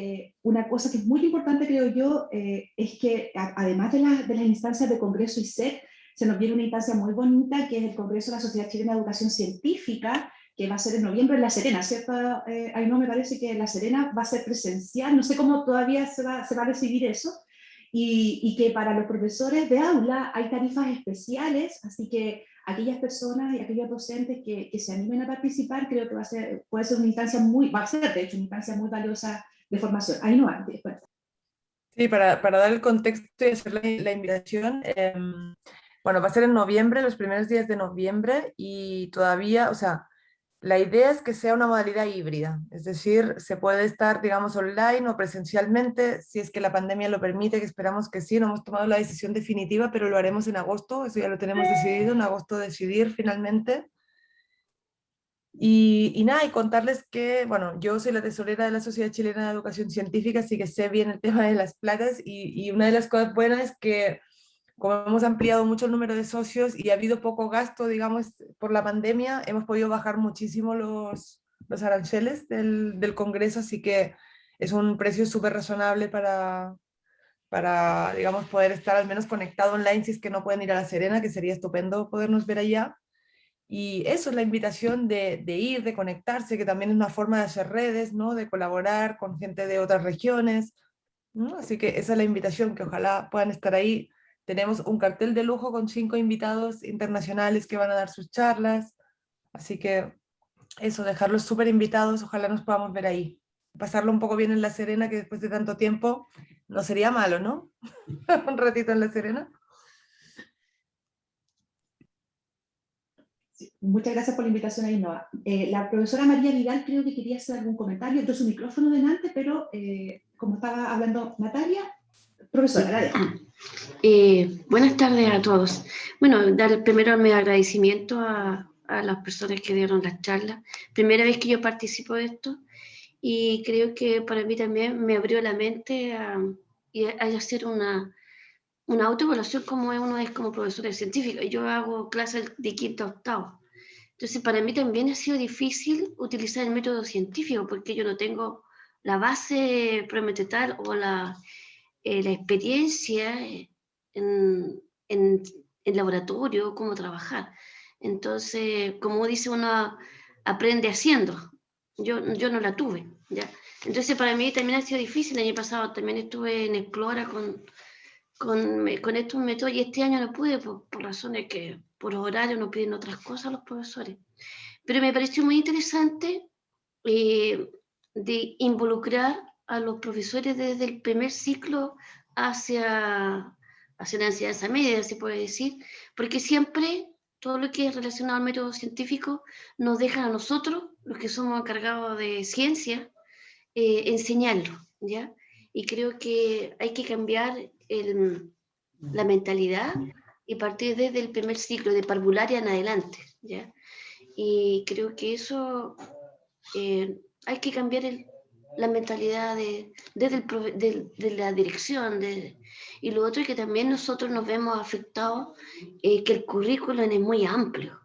una cosa que es muy importante, creo yo, es que además de las instancias de Congreso y SEC, se nos viene una instancia muy bonita, que es el Congreso de la Sociedad Chilena de Educación Científica, que va a ser en noviembre en La Serena, ¿cierto? Ainhoa, me parece que en La Serena va a ser presencial, no sé cómo todavía se va a recibir eso, y que para los profesores de aula hay tarifas especiales, así que aquellas personas y aquellos docentes que se animen a participar, creo que puede ser una instancia va a ser de hecho una instancia muy valiosa de formación. Ainhoa, después. Sí, para dar el contexto y hacer la invitación, bueno, va a ser en noviembre, los primeros días de noviembre, y todavía, o sea, la idea es que sea una modalidad híbrida, es decir, se puede estar, digamos, online o presencialmente, si es que la pandemia lo permite, que esperamos que sí. No hemos tomado la decisión definitiva, pero lo haremos en agosto, eso ya lo tenemos decidido, en agosto decidir finalmente. Y nada, y contarles que, bueno, yo soy la tesorera de la Sociedad Chilena de Educación Científica, así que sé bien el tema de las platas, y una de las cosas buenas es que como hemos ampliado mucho el número de socios y ha habido poco gasto, digamos, por la pandemia, hemos podido bajar muchísimo los aranceles del Congreso, así que es un precio súper razonable para, digamos, poder estar al menos conectado online si es que no pueden ir a La Serena, que sería estupendo podernos ver allá. Y eso es la invitación de ir, de conectarse, que también es una forma de hacer redes, ¿no? De colaborar con gente de otras regiones, ¿no? Así que esa es la invitación, que ojalá puedan estar ahí. Tenemos un cartel de lujo con 5 invitados internacionales que van a dar sus charlas, así que eso, dejarlos súper invitados, ojalá nos podamos ver ahí. Pasarlo un poco bien en La Serena, que después de tanto tiempo no sería malo, ¿no? Un ratito en La Serena. Sí, muchas gracias por la invitación, Ainhoa. La profesora María Vidal creo que quería hacer algún comentario, entonces su micrófono delante, pero como estaba hablando Natalia, profesora, la dejo. Buenas tardes a todos. Bueno, dar primero mi agradecimiento a las personas que dieron las charlas. Primera vez que yo participo de esto y creo que para mí también me abrió la mente a hacer una autoevaluación como uno es como profesor de científica. Yo hago clases de quinto a octavo. Entonces para mí también ha sido difícil utilizar el método científico porque yo no tengo la base prometetal o la experiencia en laboratorio, cómo trabajar. Entonces, como dice uno, aprende haciendo. Yo no la tuve, ¿ya? Entonces, para mí también ha sido difícil. El año pasado también estuve en Explora con estos métodos, y este año no pude por razones que por horario nos piden otras cosas los profesores. Pero me pareció muy interesante de involucrar a los profesores desde el primer ciclo hacia la enseñanza media, se puede decir, porque siempre todo lo que es relacionado al método científico nos deja a nosotros, los que somos encargados de ciencia, enseñarlo, ¿ya? Y creo que hay que cambiar la mentalidad y partir desde el primer ciclo, de parvularia en adelante, ¿ya? Y creo que eso hay que cambiar la mentalidad de la dirección. Y lo otro es que también nosotros nos vemos afectados, que el currículum es muy amplio,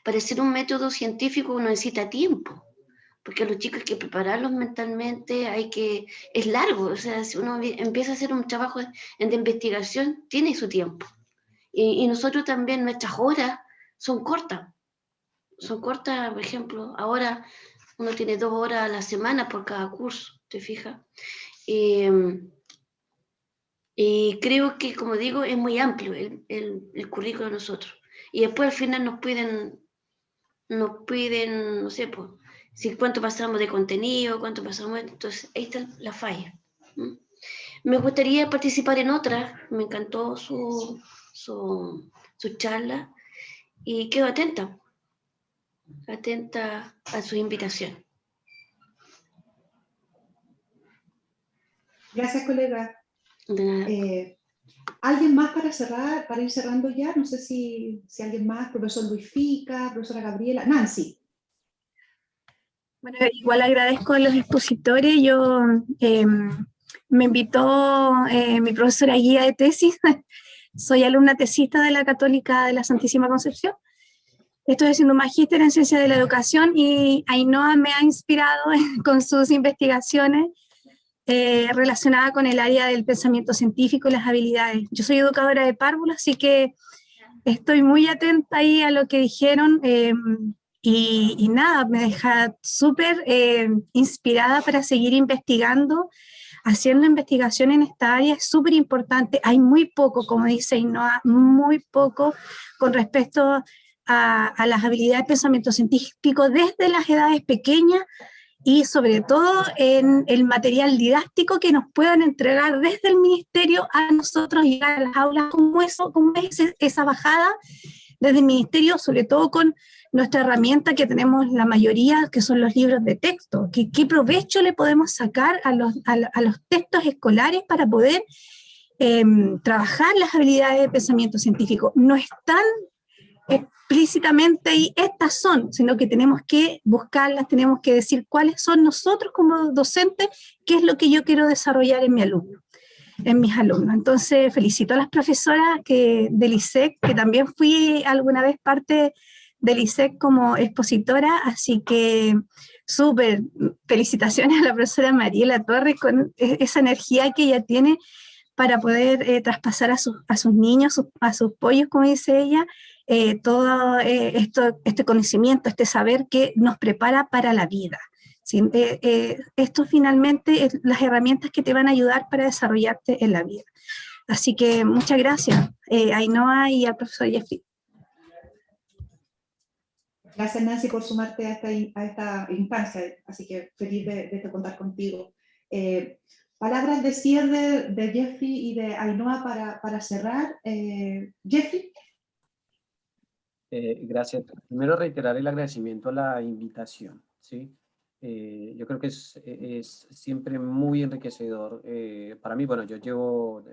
Para ser un método científico uno necesita tiempo, porque a los chicos hay que prepararlos mentalmente, es largo, o sea, si uno empieza a hacer un trabajo de investigación, tiene su tiempo. Y nosotros también, nuestras horas son cortas, por ejemplo, ahora uno tiene 2 horas a la semana por cada curso, ¿te fijas? Y creo que, como digo, es muy amplio el currículo de nosotros. Y después al final nos piden, no sé, pues, si cuánto pasamos de contenido, cuánto pasamos, entonces ahí está la falla. Me gustaría participar en otra, me encantó su charla y quedo atenta a su invitación. Gracias, colega. De nada. ¿Alguien más para cerrar, para ir cerrando ya? No sé si alguien más, profesor Luis Fica, profesora Gabriela, Nancy. Bueno, igual agradezco a los expositores. Yo me invitó mi profesora guía de tesis. Soy alumna tesista de la Católica de la Santísima Concepción. Estoy haciendo un magíster en Ciencia de la Educación y Ainhoa me ha inspirado con sus investigaciones relacionadas con el área del pensamiento científico y las habilidades. Yo soy educadora de párvulos, así que estoy muy atenta ahí a lo que dijeron y nada, me deja súper inspirada para seguir investigando, haciendo investigación en esta área. Es súper importante. Hay muy poco, como dice Ainhoa, muy poco con respecto a las habilidades de pensamiento científico desde las edades pequeñas y sobre todo en el material didáctico que nos puedan entregar desde el ministerio a nosotros, llegar a las aulas, como es esa bajada desde el ministerio, sobre todo con nuestra herramienta que tenemos la mayoría, que son los libros de texto. ¿Qué provecho le podemos sacar a los textos escolares para poder trabajar las habilidades de pensamiento científico? No están explícitamente y estas son, sino que tenemos que buscarlas, tenemos que decir cuáles son nosotros como docentes, qué es lo que yo quiero desarrollar en mis alumnos. Entonces felicito a las profesoras del ISEC, que también fui alguna vez parte del ISEC como expositora, así que súper felicitaciones a la profesora Mariela Torres con esa energía que ella tiene para poder traspasar a sus niños, a sus pollos, como dice ella, todo este conocimiento, este saber que nos prepara para la vida. ¿Sí? Esto finalmente es las herramientas que te van a ayudar para desarrollarte en la vida. Así que muchas gracias a Ainhoa y al profesor Jeffrey. Gracias, Nancy, por sumarte a esta instancia, así que feliz de contar contigo. Palabras de cierre de Jeffrey y de Ainhoa para cerrar. Jeffrey. Gracias. Primero reiterar el agradecimiento a la invitación, ¿sí? Yo creo que es siempre muy enriquecedor para mí. Bueno, yo llevo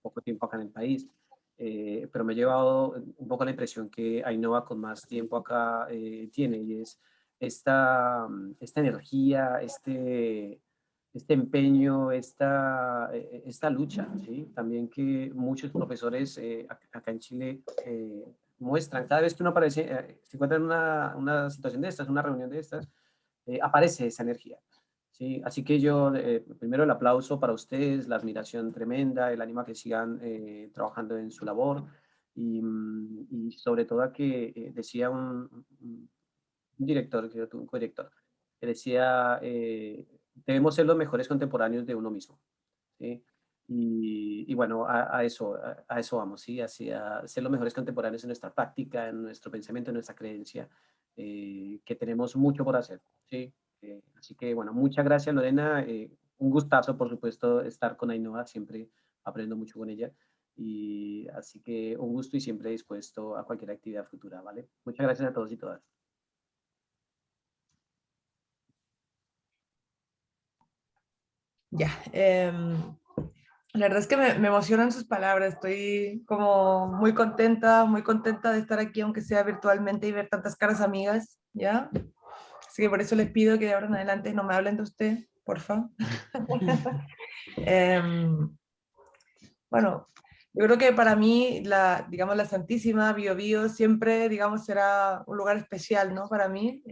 poco tiempo acá en el país, pero me he llevado un poco la impresión que Ainhoa con más tiempo acá tiene, y es esta energía, este empeño, esta lucha, ¿sí? También que muchos profesores acá en Chile muestran. Cada vez que uno aparece, se encuentra en una situación de estas, una reunión de estas, aparece esa energía, ¿sí? Así que yo, primero el aplauso para ustedes, la admiración tremenda, el ánimo a que sigan trabajando en su labor, y sobre todo a que decía un director, un codirector, que decía, debemos ser los mejores contemporáneos de uno mismo, ¿sí? Y bueno, a eso vamos, ¿sí? Hacia ser los mejores contemporáneos en nuestra práctica, en nuestro pensamiento, en nuestra creencia, que tenemos mucho por hacer, ¿sí? Así que, bueno, muchas gracias, Lorena. Un gustazo, por supuesto, estar con Ainhoa, siempre aprendo mucho con ella. Y así que un gusto y siempre dispuesto a cualquier actividad futura, ¿vale? Muchas gracias a todos y todas. Ya, la verdad es que me emocionan sus palabras, estoy como muy contenta de estar aquí, aunque sea virtualmente, y ver tantas caras amigas, ¿ya? Así que por eso les pido que de ahora en adelante no me hablen de usted, porfa. Bueno, yo creo que para mí, digamos, la Santísima, Bio Bio, siempre, digamos, será un lugar especial, ¿no? Para mí,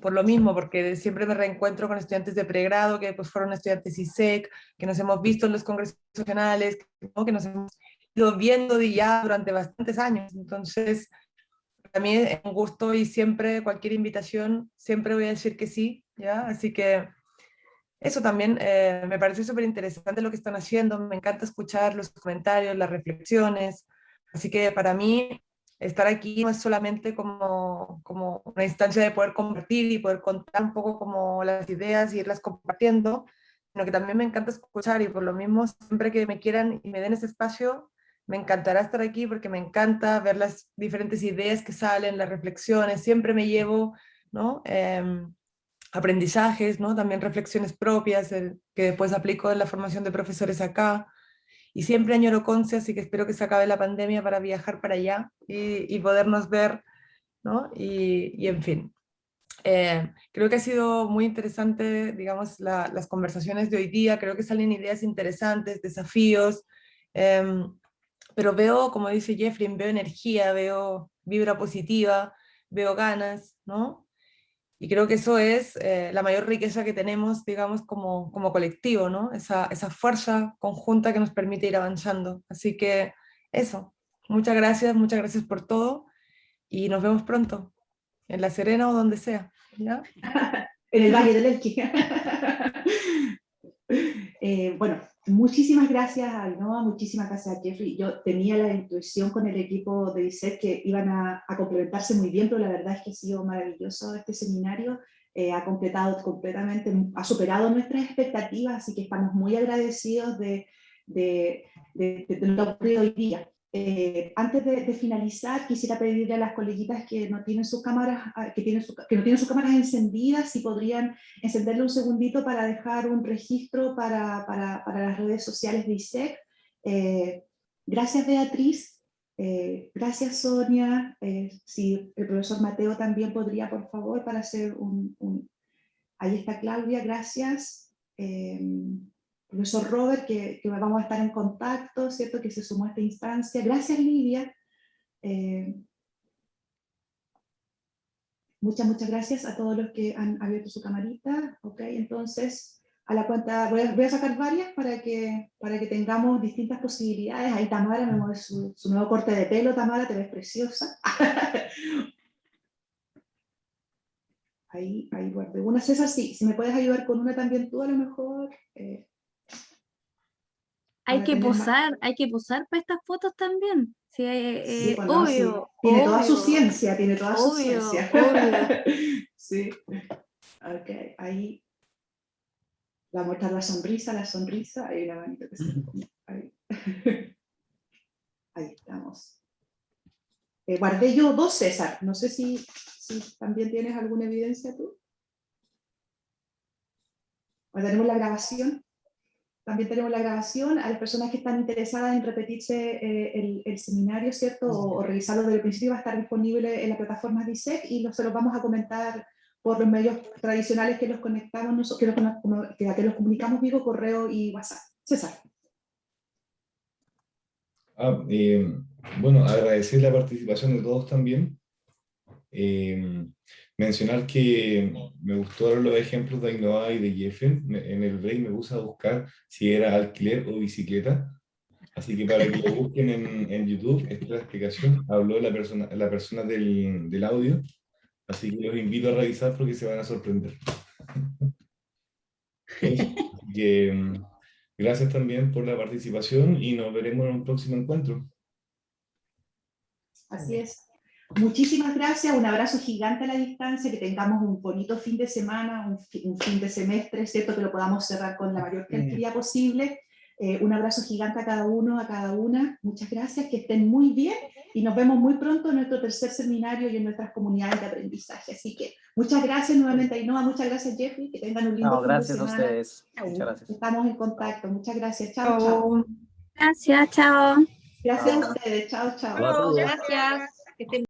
por lo mismo, porque siempre me reencuentro con estudiantes de pregrado, que después fueron estudiantes ISEC, que nos hemos visto en los congresos nacionales, ¿no? Que nos hemos ido viendo ya durante bastantes años. Entonces, para mí es un gusto y siempre, cualquier invitación, siempre voy a decir que sí, ¿ya? Así que eso también me parece súper interesante lo que están haciendo, me encanta escuchar los comentarios, las reflexiones, así que para mí estar aquí no es solamente como una instancia de poder compartir y poder contar un poco como las ideas y irlas compartiendo, sino que también me encanta escuchar y por lo mismo siempre que me quieran y me den ese espacio, me encantará estar aquí porque me encanta ver las diferentes ideas que salen, las reflexiones, siempre me llevo, ¿no? Aprendizajes, ¿no? También reflexiones propias que después aplico en la formación de profesores acá. Y siempre añoro Conce, así que espero que se acabe la pandemia para viajar para allá y podernos ver, ¿no? Y en fin. Creo que ha sido muy interesante, digamos, las conversaciones de hoy día. Creo que salen ideas interesantes, desafíos, pero veo, como dice Jeffrey, veo energía, veo vibra positiva, veo ganas, ¿no? Y creo que eso es la mayor riqueza que tenemos, digamos, como colectivo, ¿no? Esa fuerza conjunta que nos permite ir avanzando. Así que eso, muchas gracias por todo y nos vemos pronto, en La Serena o donde sea, ¿ya? En el Valle del Elqui. Bueno, muchísimas gracias a Ainhoa, muchísimas gracias a Jeffrey. Yo tenía la intuición con el equipo de ISET que iban a complementarse muy bien, pero la verdad es que ha sido maravilloso este seminario. Ha completado completamente, ha superado nuestras expectativas, así que estamos muy agradecidos de lo que ha ocurrido hoy día. Antes de finalizar, quisiera pedirle a las coleguitas que no tienen sus cámaras, que no tienen sus cámaras encendidas, si podrían encenderle un segundito para dejar un registro para las redes sociales de ISEC. Gracias, Beatriz. Gracias, Sonia. Si el profesor Mateo también podría, por favor, para hacer Ahí está Claudia, gracias. Profesor Robert, que vamos a estar en contacto, ¿cierto? Que se sumó a esta instancia. Gracias, Lidia. Muchas gracias a todos los que han abierto su camarita. Ok, entonces, a la cuenta, voy a sacar varias para que tengamos distintas posibilidades. Ahí Tamara me mueve su nuevo corte de pelo. Tamara, te ves preciosa. Ahí guardé una. César, sí, si me puedes ayudar con una también tú, a lo mejor. Hay que posar para estas fotos también. Sí, sí, bueno, obvio. Sí. Tiene obvio, toda su ciencia, tiene toda su ciencia. Obvio. Sí. Ok, ahí. La muestra la sonrisa, ahí la manita que se pone. Ahí. Ahí estamos. Guardé yo 2, César. No sé si también tienes alguna evidencia tú. Bueno, tenemos la grabación. También tenemos la grabación. A las personas que están interesadas en repetirse el seminario, ¿cierto? O revisarlo desde el principio, va a estar disponible en las plataformas de ISEC y se los vamos a comentar por los medios tradicionales que los conectamos, que los comunicamos, digo, correo y WhatsApp. César. Bueno, agradecer la participación de todos también. Mencionar que me gustaron los ejemplos de Ainhoa y de Jeffrey. En el break me puse a buscar si era alquiler o bicicleta. Así que para que lo busquen en YouTube, esta es la explicación. Habló la persona del audio. Así que los invito a revisar porque se van a sorprender. Así que, Gracias también por la participación y nos veremos en un próximo encuentro. Así es. Muchísimas gracias, un abrazo gigante a la distancia, que tengamos un bonito fin de semana, un fin de semestre, ¿cierto? Que lo podamos cerrar con la mayor tranquilidad posible. Un abrazo gigante a cada uno, a cada una. Muchas gracias, que estén muy bien y nos vemos muy pronto en nuestro tercer seminario y en nuestras comunidades de aprendizaje. Así que muchas gracias nuevamente, Ainhoa, muchas gracias, Jeffrey, que tengan un lindo fin de Gracias a semana. ustedes. Muchas gracias. Estamos en contacto. Muchas gracias. Chao, chao. Gracias, chao. Gracias a ustedes. Chao, chao. Chao a todos. Gracias. Que estén